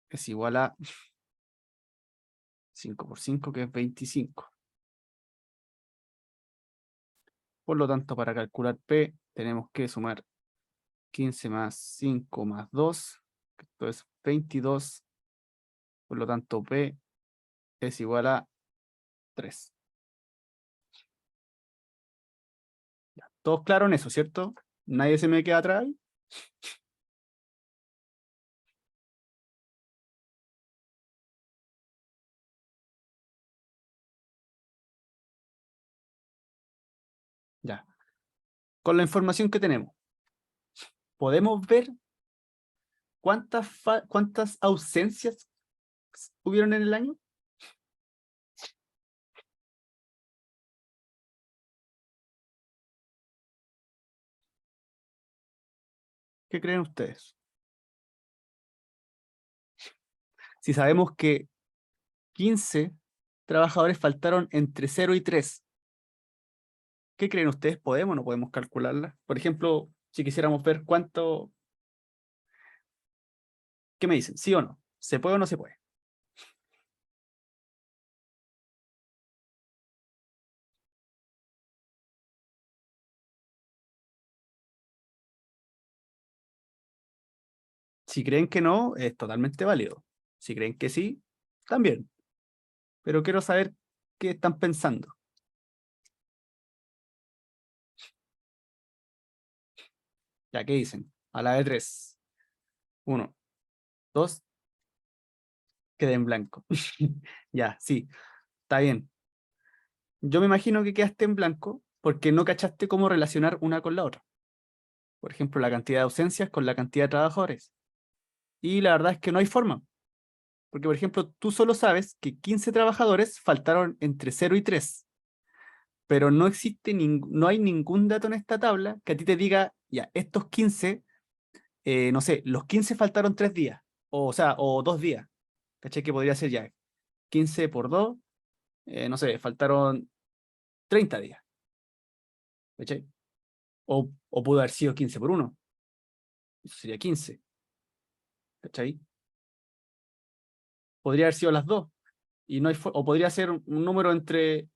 es igual a 5 por 5, que es 25. Por lo tanto, para calcular P, tenemos que sumar 15 más 5 más 2, esto es 22. Por lo tanto, P es igual a 3. Ya, ¿todos claros en eso, cierto? ¿Nadie se me queda atrás ahí? Ya. Con la información que tenemos, ¿podemos ver cuántas ausencias hubieron en el año? ¿Qué creen ustedes? Si sabemos que 15 trabajadores faltaron entre 0 y 3, ¿qué creen ustedes? ¿Podemos o no podemos calcularla? Por ejemplo, si quisiéramos ver ¿Qué me dicen? ¿Sí o no? ¿Se puede o no se puede? Si creen que no, es totalmente válido. Si creen que sí, también. Pero quiero saber qué están pensando. Ya, ¿qué dicen? A la de 3. 1, 2, quedé en blanco. Ya, sí, está bien. Yo me imagino que quedaste en blanco porque no cachaste cómo relacionar una con la otra. Por ejemplo, la cantidad de ausencias con la cantidad de trabajadores. Y la verdad es que no hay forma. Porque, por ejemplo, tú solo sabes que 15 trabajadores faltaron entre 0 y 3, pero no existe no hay ningún dato en esta tabla que a ti te diga, ya, estos 15, no sé, los 15 faltaron 3 días, o sea, o 2 días. ¿Cachai? Que podría ser ya 15 por 2, no sé, faltaron 30 días. ¿Cachai? O pudo haber sido 15 por 1, eso sería 15. ¿Cachai? Podría haber sido las dos. Y no hay o podría ser un número entre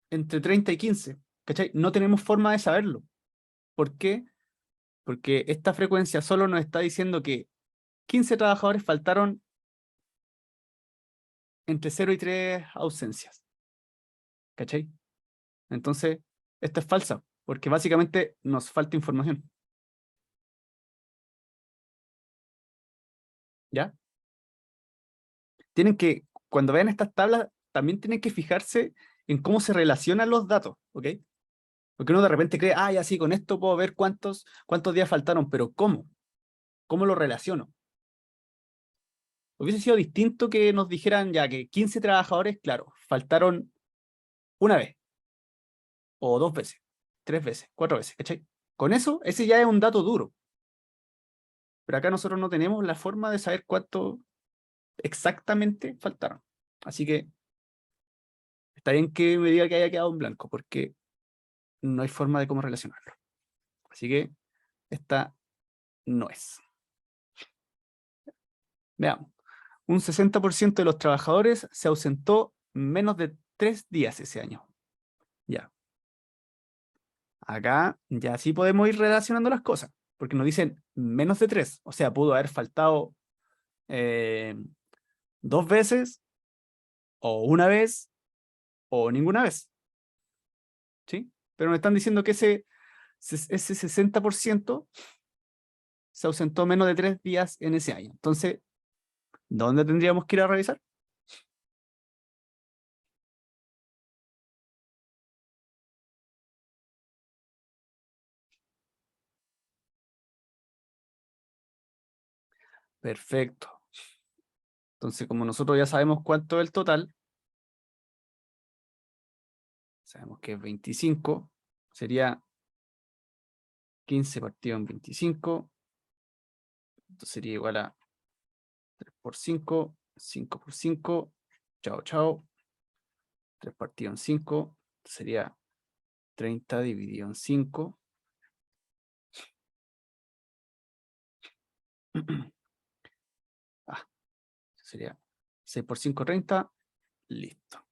30 y 15. ¿Cachai? No tenemos forma de saberlo. ¿Por qué? Porque esta frecuencia solo nos está diciendo que 15 trabajadores faltaron entre 0 y 3 ausencias. ¿Cachai? Entonces, esto es falsa, porque básicamente nos falta información. ¿Ya? Tienen que, cuando vean estas tablas, también tienen que fijarse en cómo se relacionan los datos, ¿ok? Porque uno de repente cree, ah, ya sí, con esto puedo ver cuántos días faltaron, pero ¿cómo? ¿Cómo lo relaciono? Hubiese sido distinto que nos dijeran ya que 15 trabajadores, claro, faltaron una vez, o 2 veces, 3 veces, 4 veces, ¿cachai? Con eso, ese ya es un dato duro. Pero acá nosotros no tenemos la forma de saber cuánto exactamente faltaron. Así que está bien que me diga que haya quedado en blanco, porque no hay forma de cómo relacionarlo. Así que esta no es. Veamos. Un 60% de los trabajadores se ausentó menos de 3 días ese año. Ya. Acá ya sí podemos ir relacionando las cosas, porque nos dicen menos de 3. O sea, pudo haber faltado eh, 2 veces, o una vez, o ninguna vez. ¿Sí? Pero me están diciendo que ese 60% se ausentó menos de 3 días en ese año. Entonces, ¿dónde tendríamos que ir a revisar? Perfecto. Entonces, como nosotros ya sabemos cuánto es el total, sabemos que es 25, sería 15 partido en 25, esto sería igual a 3 por 5, 5 por 5, chao, chao, 3 partido en 5, sería 30 dividido en 5. Ah, sería 6 por 5, 30, listo.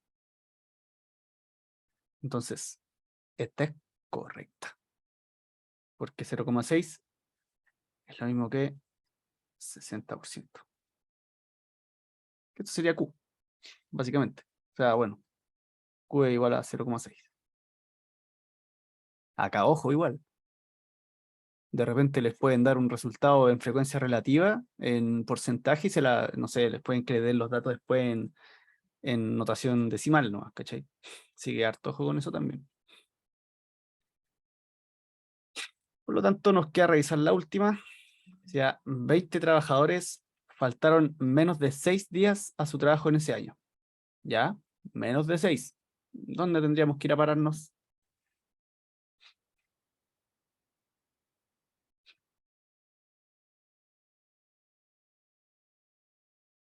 Entonces, esta es correcta, porque 0,6 es lo mismo que 60%. Esto sería Q, básicamente. O sea, bueno, Q es igual a 0,6. Acá, ojo, igual. De repente les pueden dar un resultado en frecuencia relativa, en porcentaje, y no sé, les pueden que le den los datos después en notación decimal, ¿no? ¿Cachai? Sigue harto ojo con eso también. Por lo tanto, nos queda revisar la última. O sea, 20 trabajadores faltaron menos de 6 días a su trabajo en ese año. ¿Ya? Menos de 6. ¿Dónde tendríamos que ir a pararnos?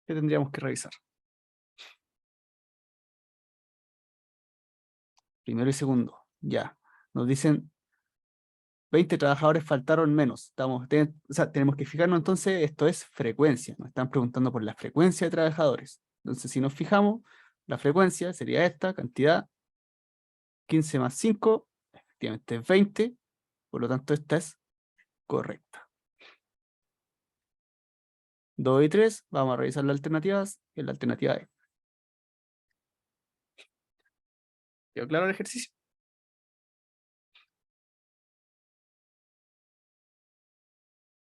¿Qué tendríamos que revisar? Primero y segundo. Ya. Nos dicen 20 trabajadores faltaron menos. O sea, tenemos que fijarnos entonces, esto es frecuencia. Nos están preguntando por la frecuencia de trabajadores. Entonces, si nos fijamos, la frecuencia sería esta cantidad, 15 más 5, efectivamente es 20, por lo tanto esta es correcta. 2 y 3, vamos a revisar las alternativas, que es la alternativa E. ¿Quedó claro el ejercicio?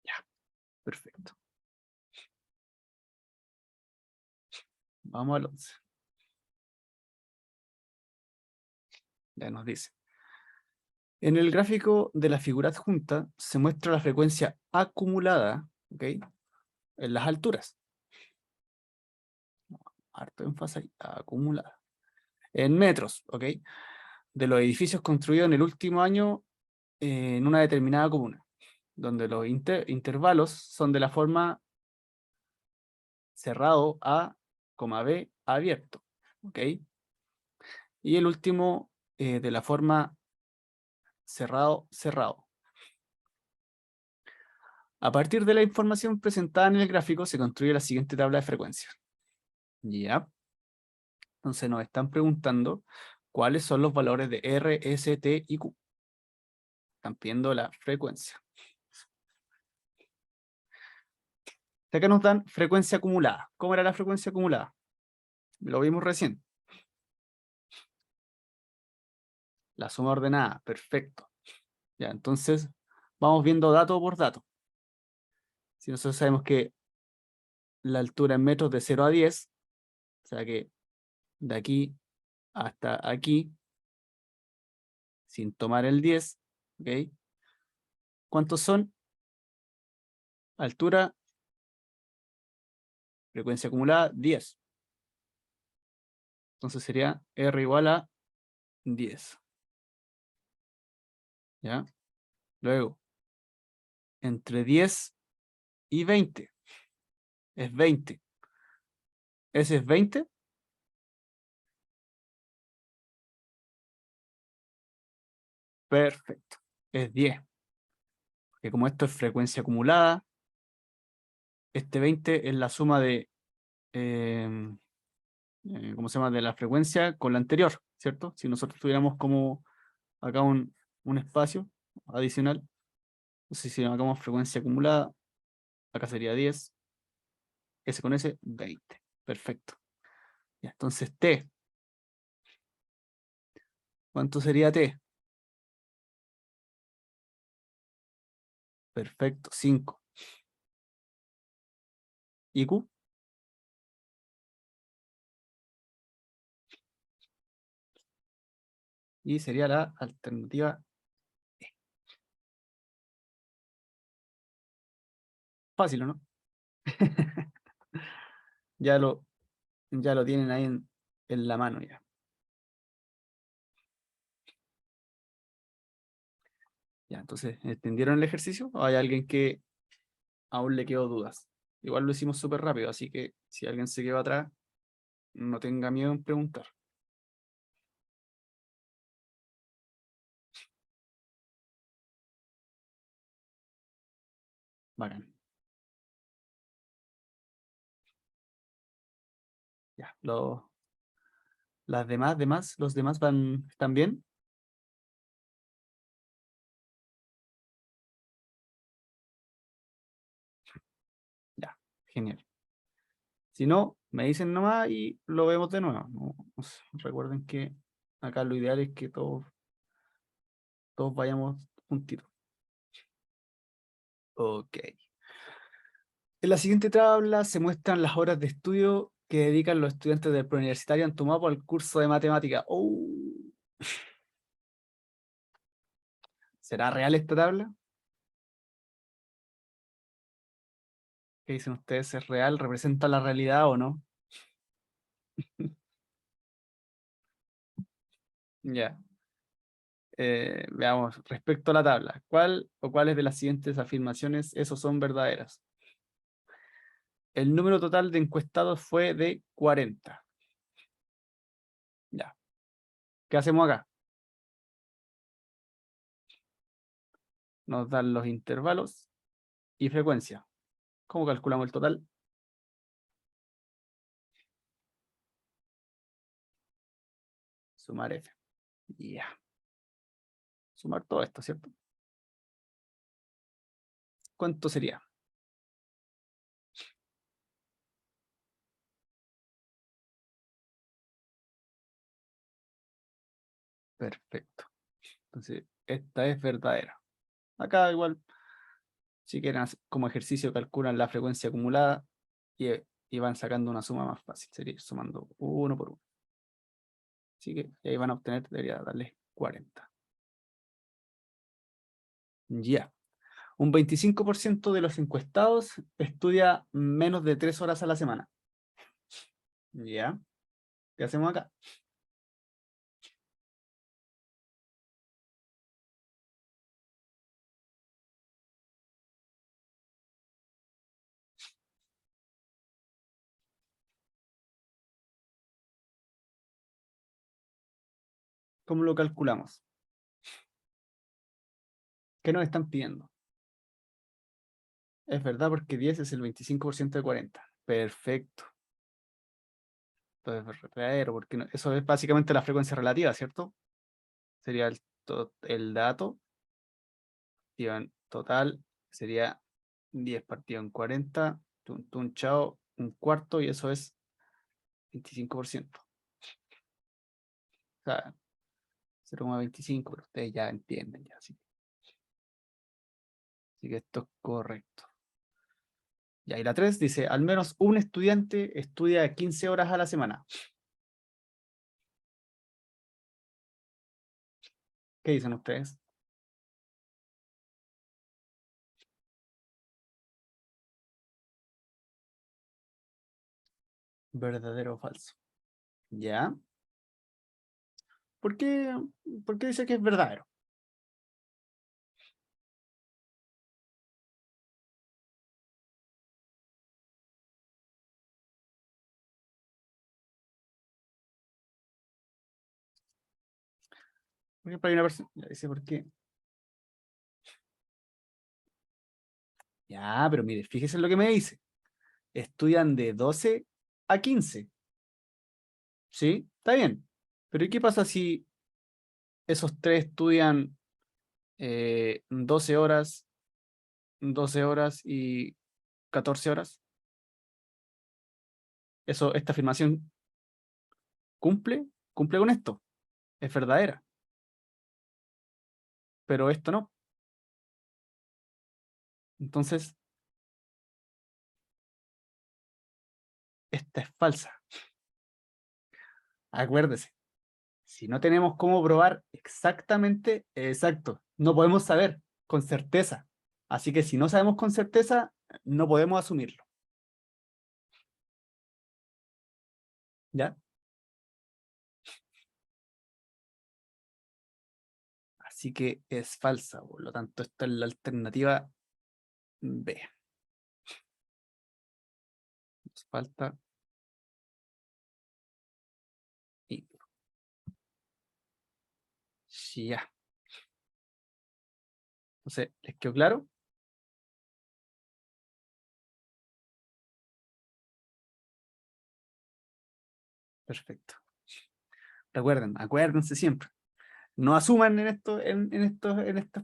Ya, perfecto. Vamos al 11. Ya nos dice. En el gráfico de la figura adjunta se muestra la frecuencia acumulada, ¿ok?, en las alturas. Harto énfasis ahí, acumulada. En metros, ¿ok?, de los edificios construidos en el último año en una determinada comuna, donde los intervalos son de la forma cerrado A, B, abierto, ¿ok? Y el último de la forma cerrado, cerrado. A partir de la información presentada en el gráfico se construye la siguiente tabla de frecuencias. Ya. Entonces nos están preguntando cuáles son los valores de R, S, T y Q. Están pidiendo la frecuencia. Acá nos dan frecuencia acumulada. ¿Cómo era la frecuencia acumulada? Lo vimos recién. La suma ordenada, perfecto. Ya, entonces vamos viendo dato por dato. Si nosotros sabemos que la altura en metros de 0 a 10, o sea que de aquí hasta aquí, sin tomar el 10, ¿ok? ¿Cuántos son? Altura, frecuencia acumulada, 10. Entonces sería R igual a 10. ¿Ya? Luego, entre 10 y 20 es 20. ¿Ese es 20? Perfecto. Es 10. Porque como esto es frecuencia acumulada, este 20 es la suma de, ¿cómo se llama?, de la frecuencia con la anterior, ¿cierto? Si nosotros tuviéramos como acá un espacio adicional, entonces si hagamos frecuencia acumulada, acá sería 10, S con S, 20. Perfecto. Ya, entonces T. ¿Cuánto sería T? Perfecto, 5. ¿Y Q? Y sería la alternativa E. Fácil, ¿o no? Ya lo tienen ahí en la mano ya. Ya, entonces, ¿entendieron el ejercicio? ¿O hay alguien que aún le quedó dudas? Igual lo hicimos súper rápido, así que si alguien se quedó atrás, no tenga miedo en preguntar. Bacán. Ya, los demás ¿están bien? Ya, genial. Si no, me dicen nomás y lo vemos de nuevo. Recuerden que acá lo ideal es que todos vayamos juntitos. Ok. En la siguiente tabla se muestran las horas de estudio que dedican los estudiantes del preuniversitario Antumapo al curso de matemática. Oh. ¿Será real esta tabla? ¿Qué dicen ustedes? ¿Es real? ¿Representa la realidad o no? Ya. Veamos, respecto a la tabla, ¿cuál o cuáles de las siguientes afirmaciones esos son verdaderas? El número total de encuestados fue de 40. Ya. ¿Qué hacemos acá? nos dan los intervalos y frecuencia. ¿Cómo calculamos el total? Sumar F. Ya. Sumar todo esto, ¿cierto? ¿Cuánto sería? Perfecto. Entonces, esta es verdadera. Acá igual, si quieren hacer como ejercicio, calculan la frecuencia acumulada y van sacando una suma más fácil. Sería ir sumando uno por uno. Así que ahí van a obtener, debería darles 40. Ya. Un 25% de los encuestados estudia menos de 3 horas a la semana. Ya. ¿Qué hacemos acá? ¿Cómo lo calculamos? ¿Qué nos están pidiendo? Es verdad, porque 10 es el 25% de 40. Perfecto. Entonces, verdadero, porque eso es básicamente la frecuencia relativa, ¿cierto? Sería el dato, partido en total, sería 10 partido en 40, tun, tun, chao, un cuarto, y eso es 25%. O sea, 0,25, pero ustedes ya entienden, ya, así que esto es correcto. Ya, y la 3 dice, al menos un estudiante estudia 15 horas a la semana. ¿Qué dicen ustedes? ¿Verdadero o falso? ¿Ya? ¿Por qué, por qué dice que es verdadero? Por ejemplo, hay una persona, ya dice, ¿por qué? Ya, pero mire, fíjese en lo que me dice. Estudian de 12 a 15. ¿Sí? Está bien. Pero ¿y qué pasa si esos tres estudian 12 horas, 12 horas y 14 horas? Esta afirmación cumple con esto. Es verdadera. Pero esto no. Entonces, esta es falsa. Acuérdese. Si no tenemos cómo probar exactamente, exacto, no podemos saber con certeza. Así que si no sabemos con certeza, no podemos asumirlo. ¿Ya? Así que es falsa, por lo tanto, esta es la alternativa B. Nos falta y sí, ya. Entonces, ¿les quedó claro? Perfecto. Recuerden, acuérdense siempre. No asuman en estos,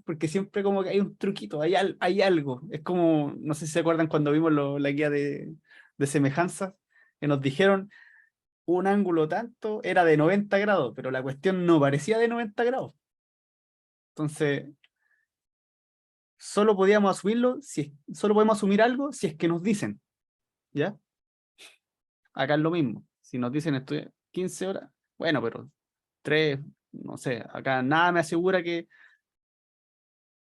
porque siempre como que hay un truquito, hay algo. Es como, no sé si se acuerdan cuando vimos la guía de semejanzas, que nos dijeron un ángulo tanto era de 90 grados, pero la cuestión no parecía de 90 grados. Entonces, solo podíamos asumirlo, solo podemos asumir algo si es que nos dicen, ¿ya? Acá es lo mismo. Si nos dicen estudiar 15 horas, bueno, pero 3, no sé, acá nada me asegura que,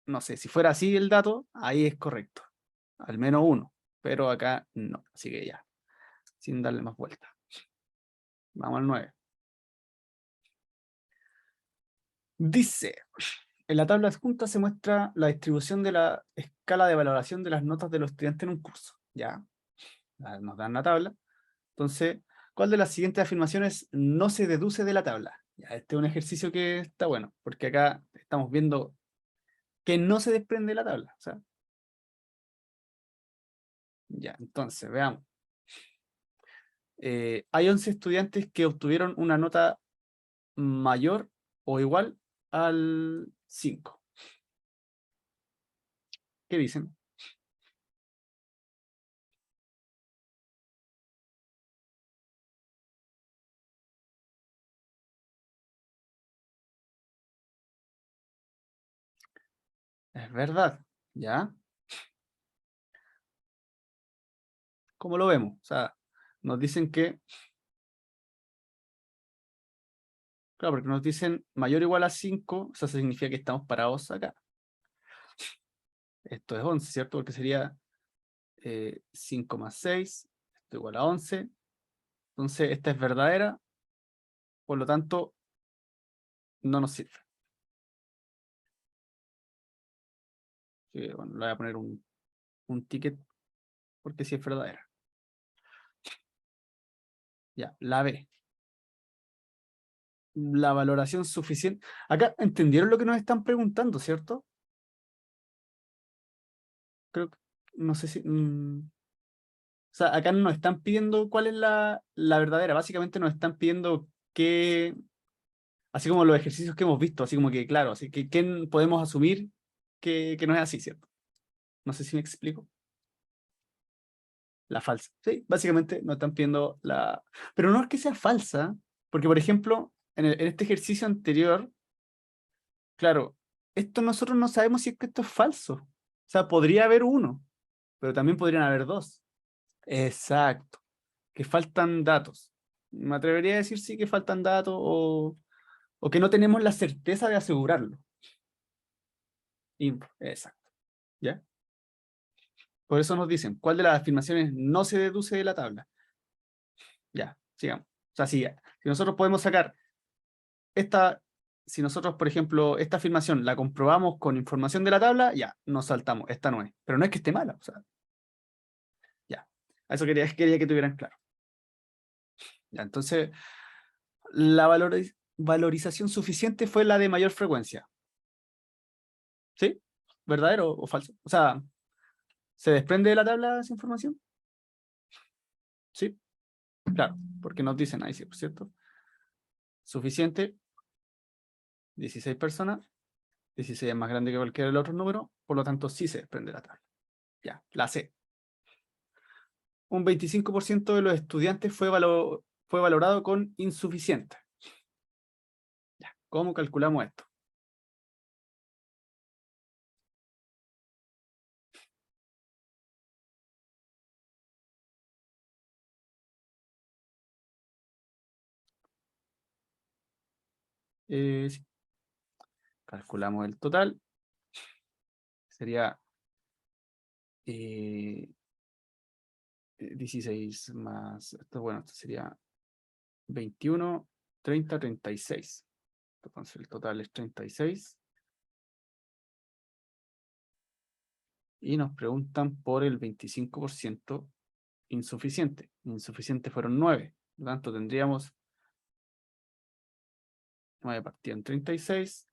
no sé, si fuera así el dato, ahí es correcto. Al menos uno, pero acá no. Así que ya, sin darle más vuelta. Vamos al 9. Dice, en la tabla adjunta se muestra la distribución de la escala de valoración de las notas de los estudiantes en un curso. Ya, nos dan la tabla. Entonces, ¿cuál de las siguientes afirmaciones no se deduce de la tabla? Ya, este es un ejercicio que está bueno, porque acá estamos viendo que no se desprende de la tabla. O sea, ya, entonces, veamos. Hay 11 estudiantes que obtuvieron una nota mayor o igual al 5. ¿Qué dicen? Es verdad, ¿ya? ¿Cómo lo vemos? O sea, nos dicen que, claro, porque nos dicen mayor o igual a 5, o sea, significa que estamos parados acá. Esto es 11, ¿cierto? Porque sería 5 más 6, esto igual a 11. Entonces, esta es verdadera, por lo tanto, no nos sirve. Así que, bueno, le voy a poner un ticket porque sí es verdadera. Ya, la B. La valoración suficiente. Acá, ¿entendieron lo que nos están preguntando, cierto? Creo que, no sé si... o sea, acá nos están pidiendo cuál es la verdadera. Básicamente nos están pidiendo qué, así como los ejercicios que hemos visto, así como que, claro, así que ¿qué podemos asumir que no es así, cierto? No sé si me explico. La falsa. Sí, básicamente nos están pidiendo la... Pero no es que sea falsa, porque por ejemplo, en este ejercicio anterior, claro, esto nosotros no sabemos si es que esto es falso. O sea, podría haber uno, pero también podrían haber dos. Exacto. Que faltan datos. Me atrevería a decir sí que faltan datos o que no tenemos la certeza de asegurarlo. Exacto. ¿Ya? Por eso nos dicen, ¿cuál de las afirmaciones no se deduce de la tabla? Ya, sigamos. O sea, si nosotros podemos sacar esta, si nosotros, por ejemplo, esta afirmación la comprobamos con información de la tabla, ya, nos saltamos, esta no es. Pero no es que esté mala, o sea, ya. A eso quería que tuvieran claro. Ya, entonces, la valorización suficiente fue la de mayor frecuencia. ¿Sí? ¿Verdadero o falso? O sea, ¿se desprende de la tabla esa información? Sí, claro, porque nos dicen ahí, ¿cierto? Suficiente, 16 personas, 16 es más grande que cualquier otro número, por lo tanto sí se desprende de la tabla. Ya, la C. Un 25% de los estudiantes fue valorado con insuficiente. Ya, ¿cómo calculamos esto? Sí, calculamos el total. Sería 16 más, bueno, esto sería 21, 30, 36. Entonces el total es 36. Y nos preguntan por el 25% insuficiente. Insuficiente fueron 9. Por lo tanto, tendríamos 9 partido en 36.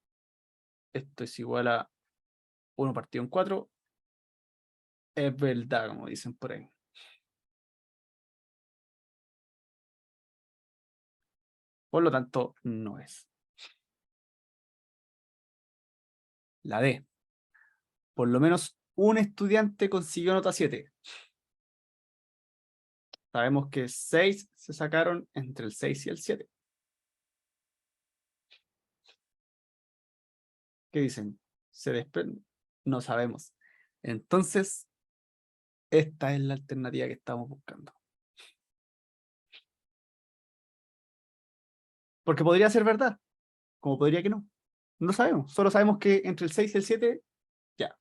Esto es igual a 1 partido en 4. Es verdad, como dicen por ahí. Por lo tanto, no es. La D. Por lo menos un estudiante consiguió nota 7. Sabemos que 6 se sacaron entre el 6 y el 7. ¿Qué dicen? ¿Se desprende? No sabemos. Entonces, esta es la alternativa que estamos buscando. Porque podría ser verdad, como podría que no. No lo sabemos. Solo sabemos que entre el 6 y el 7, ya.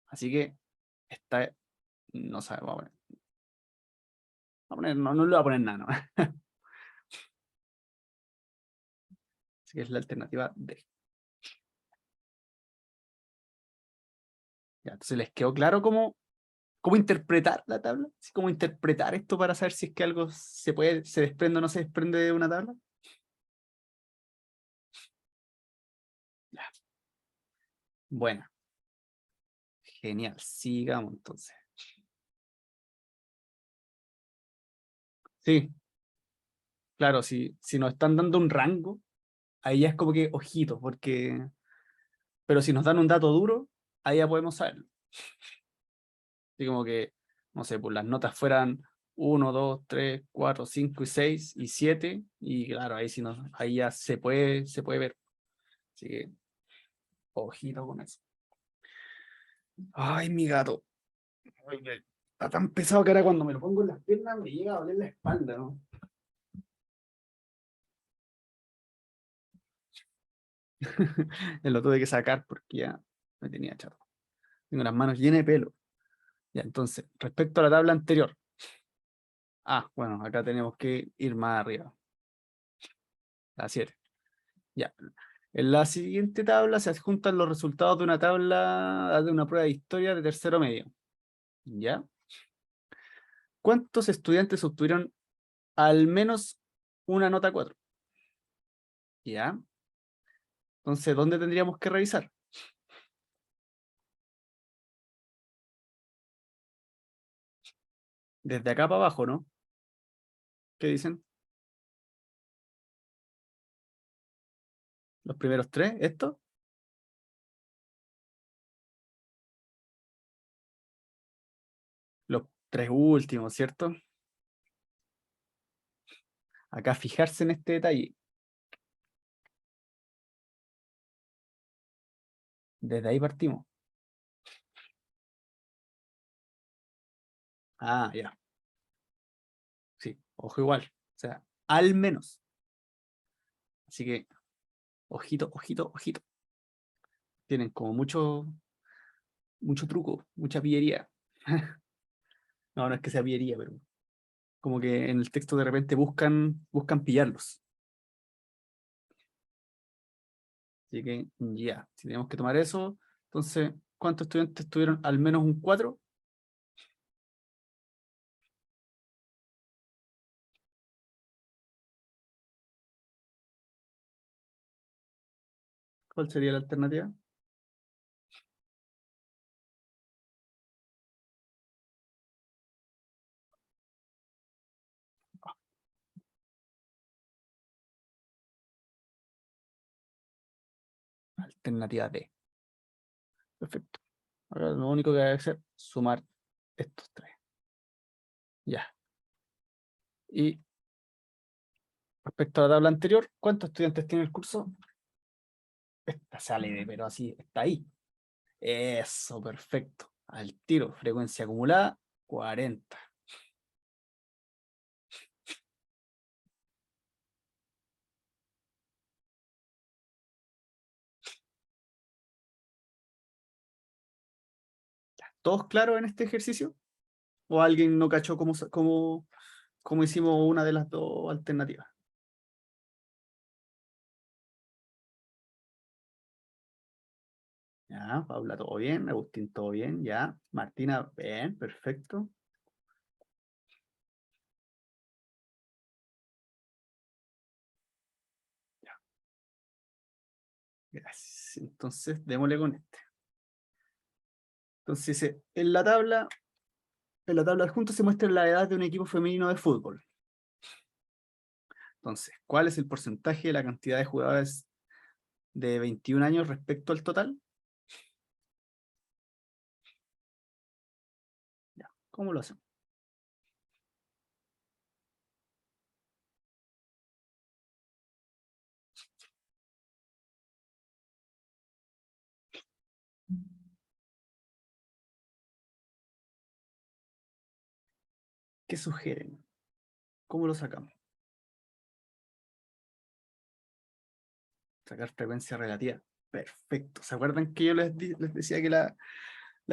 Así que esta no sabemos. No le voy a poner nada, ¿no? Así que es la alternativa D. Ya, entonces les quedó claro cómo interpretar la tabla, así cómo interpretar esto para saber si es que algo se desprende o no se desprende de una tabla. Ya. Bueno, Genial, sigamos entonces. Sí, claro, si nos están dando un rango, ahí ya es como que ojito, porque... Pero si nos dan un dato duro, ahí ya podemos saberlo. Así como que, no sé, pues las notas fueran 1, 2, 3, 4, 5 y 6 y 7, y claro, ahí sí nos, ahí ya se puede ver. Así que, ojito con eso. Ay, mi gato. Ay, está tan pesado que ahora cuando me lo pongo en las piernas me llega a doler la espalda, ¿no? Lo tuve que sacar porque ya me tenía chato. Tengo las manos llenas de pelo. Ya, entonces, respecto a la tabla anterior. Ah, bueno, acá tenemos que ir más arriba. La 7. Ya. En la siguiente tabla se adjuntan los resultados de una tabla de una prueba de historia de tercero medio. ¿Ya? ¿Cuántos estudiantes obtuvieron al menos una nota 4? ¿Ya? Entonces, ¿dónde tendríamos que revisar? Desde acá para abajo, ¿no? ¿Qué dicen? ¿Los primeros tres? ¿Esto? Los tres últimos, ¿cierto? Acá fijarse en este detalle. Desde ahí partimos. Ah, ya. Sí, ojo igual. O sea, al menos. Así que, ojito, ojito, ojito. Tienen como mucho truco, mucha pillería. No, no es que sea pillería, pero como que en el texto de repente buscan pillarlos. Así que ya, si tenemos que tomar eso, entonces, ¿cuántos estudiantes tuvieron al menos un 4? ¿Cuál sería la alternativa? Alternativa D. Perfecto. Ahora lo único que hay que hacer es sumar estos tres. Ya. Y respecto a la tabla anterior, ¿cuántos estudiantes tiene el curso? Esta sale de, pero así, está ahí. Eso, perfecto. Al tiro, frecuencia acumulada, 40. ¿Todos claros en este ejercicio? ¿O alguien no cachó cómo hicimos una de las dos alternativas? Ya, Paula, todo bien, Agustín, todo bien, ya. Martina, bien, perfecto. Ya, gracias. Entonces, démosle con este. Entonces, en la tabla adjunta se muestra la edad de un equipo femenino de fútbol. Entonces, ¿cuál es el porcentaje de la cantidad de jugadores de 21 años respecto al total? Ya, ¿cómo lo hacemos? ¿Qué sugieren? ¿Cómo lo sacamos? Sacar frecuencia relativa. Perfecto. ¿Se acuerdan que yo les decía que la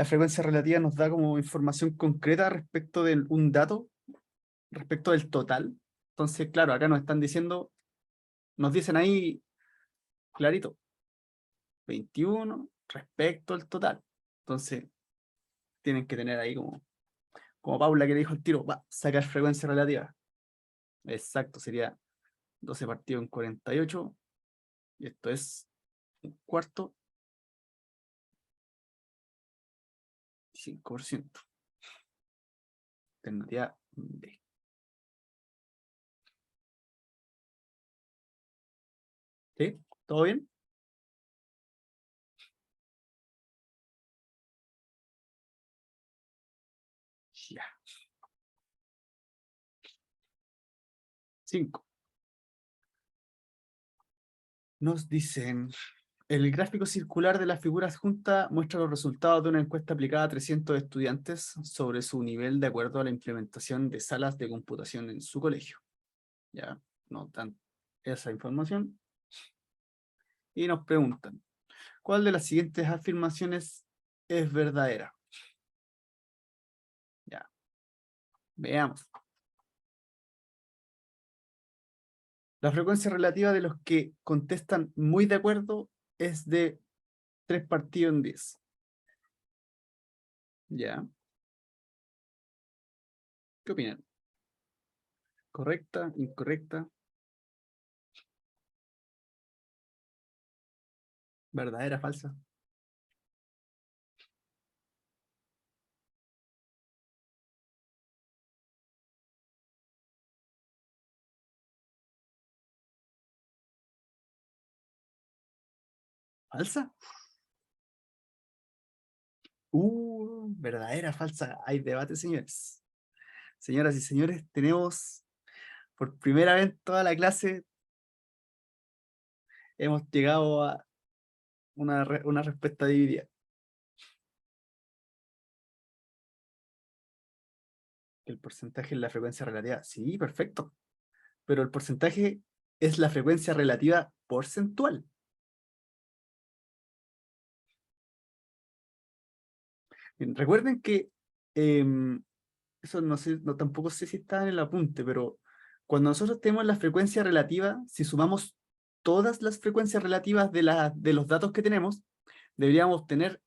frecuencia relativa nos da como información concreta respecto de un dato, respecto del total? Entonces, claro, acá nos están diciendo, nos dicen ahí clarito, 21 respecto al total. Entonces, tienen que tener ahí como Paula que dijo el tiro, va, sacar frecuencia relativa. Exacto, sería 12 partido en 48, y esto es un cuarto 25%. Alternativa B. ¿Sí? ¿Todo bien? Ya. 5. Nos dicen, el gráfico circular de la figura adjunta muestra los resultados de una encuesta aplicada a 300 estudiantes sobre su nivel de acuerdo a la implementación de salas de computación en su colegio. Ya, nos dan esa información. Y nos preguntan, ¿cuál de las siguientes afirmaciones es verdadera? Ya, veamos. La frecuencia relativa de los que contestan muy de acuerdo es de 3 partido en 10. Ya. ¿Qué opinan? ¿Correcta? ¿Incorrecta? ¿Verdadera? ¿Falsa? ¿Falsa? ¿Verdadera? ¿Falsa? Hay debate, señores. Señoras y señores, tenemos por primera vez en toda la clase, hemos llegado a una respuesta dividida. El porcentaje es la frecuencia relativa. Sí, perfecto. Pero el porcentaje es la frecuencia relativa porcentual. Bien, recuerden que eso no sé, no, tampoco sé si está en el apunte, pero cuando nosotros tenemos la frecuencia relativa, si sumamos todas las frecuencias relativas de los datos que tenemos, deberíamos tener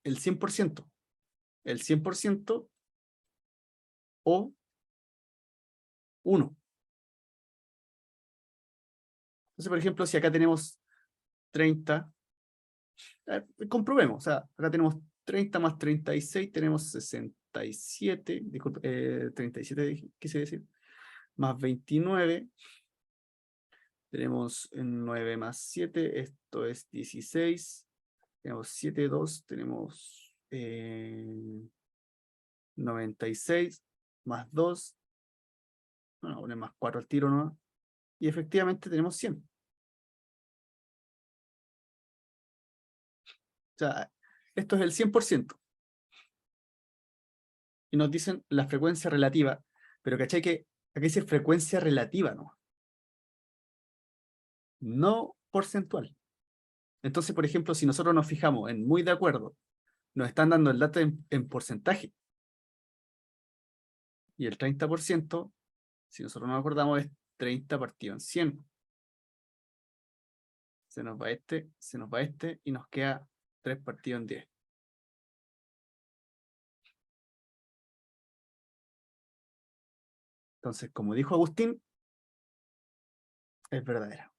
el 100%. El 100% o 1. Entonces, por ejemplo, si acá tenemos 30, comprobemos, o sea, acá tenemos 30 más 36, tenemos 67, disculpe, 37 quise decir, más 29, tenemos 9 más 7, esto es 16, tenemos 7, 2, tenemos 96, más 2, bueno, poner más 4 al tiro, ¿no? Y efectivamente tenemos 100. O sea, esto es el 100%. Y nos dicen la frecuencia relativa, pero ¿cachai que aquí dice frecuencia relativa, ¿no? No porcentual. Entonces, por ejemplo, si nosotros nos fijamos en muy de acuerdo, nos están dando el dato en porcentaje. Y el 30%, si nosotros nos acordamos, es 30 partido en 100. Se nos va este, se nos va este, y nos queda 3 partido en 10. Entonces, como dijo Agustín, es verdadera.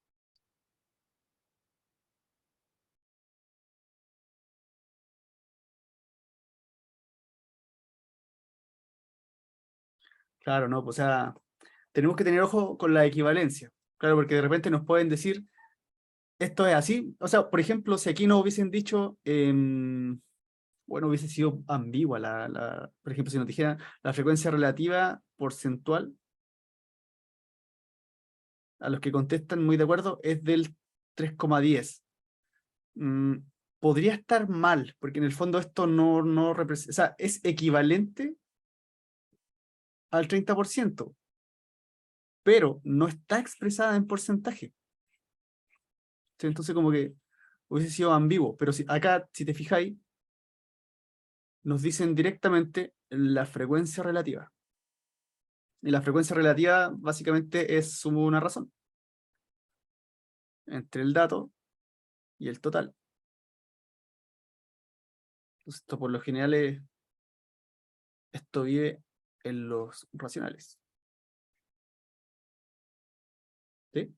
Claro, ¿no? Pues, o sea, tenemos que tener ojo con la equivalencia. Claro, porque de repente nos pueden decir, esto es así. O sea, por ejemplo, si aquí nos hubiesen dicho, bueno, hubiese sido ambigua por ejemplo, si nos dijeran la frecuencia relativa porcentual, a los que contestan muy de acuerdo, es del 3,10. Mm, podría estar mal, porque en el fondo esto no representa, o sea, es equivalente al 30%, pero no está expresada en porcentaje. ¿Sí? Entonces como que hubiese sido ambiguo, pero si, acá, si te fijáis, nos dicen directamente la frecuencia relativa. Y la frecuencia relativa básicamente es una razón entre el dato y el total. Entonces, esto por lo general esto vive en los racionales. ¿Sí?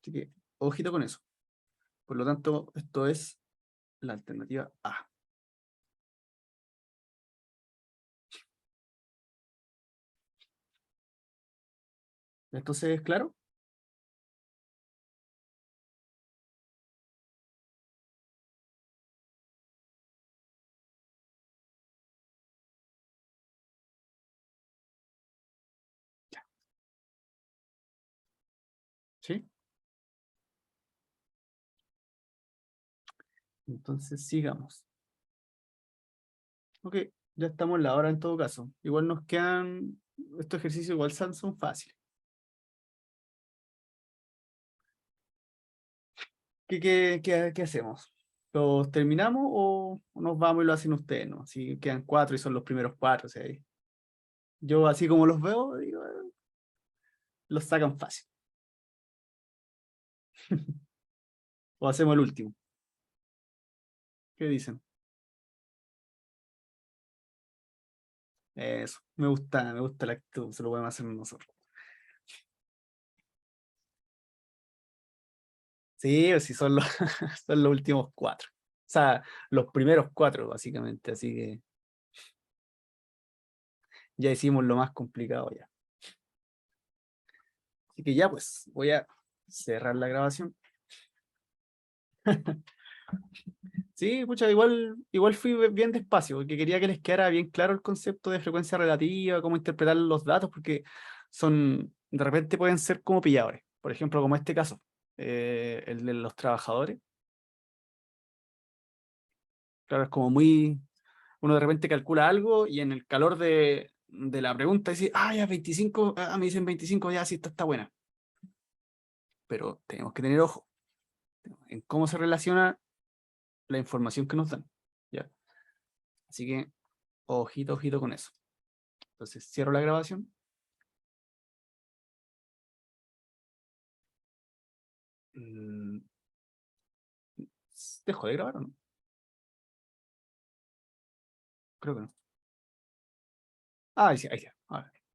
Así que, ojito con eso. Por lo tanto, esto es la alternativa A. Entonces, ¿claro? ¿Sí? Entonces, sigamos. Ok, ya estamos en la hora en todo caso. Igual nos quedan, estos ejercicios igual son fáciles. ¿Qué hacemos? ¿Los terminamos o nos vamos y lo hacen ustedes, no? Si quedan cuatro y son los primeros cuatro, o sea, yo así como los veo, digo, los sacan fácil. O hacemos el último. ¿Qué dicen? Eso, me gusta la actitud, se lo podemos hacer nosotros. Sí, o si son los, son los últimos cuatro. O sea, los primeros cuatro, básicamente. Así que ya hicimos lo más complicado ya. Así que ya, pues, voy a cerrar la grabación. Sí, pucha, igual fui bien despacio, porque quería que les quedara bien claro el concepto de frecuencia relativa, cómo interpretar los datos, porque de repente pueden ser como pilladores. Por ejemplo, como este caso, el de los trabajadores. Claro, es como uno de repente calcula algo y en el calor de la pregunta dice, ah, ya 25, me dicen 25, ya sí, esta está buena. Pero tenemos que tener ojo en cómo se relaciona la información que nos dan. ¿Ya? Así que, ojito con eso. Entonces, cierro la grabación. Mm, ¿Dejo de grabar o no? Creo que no. Ah, ahí sí, ahí sí.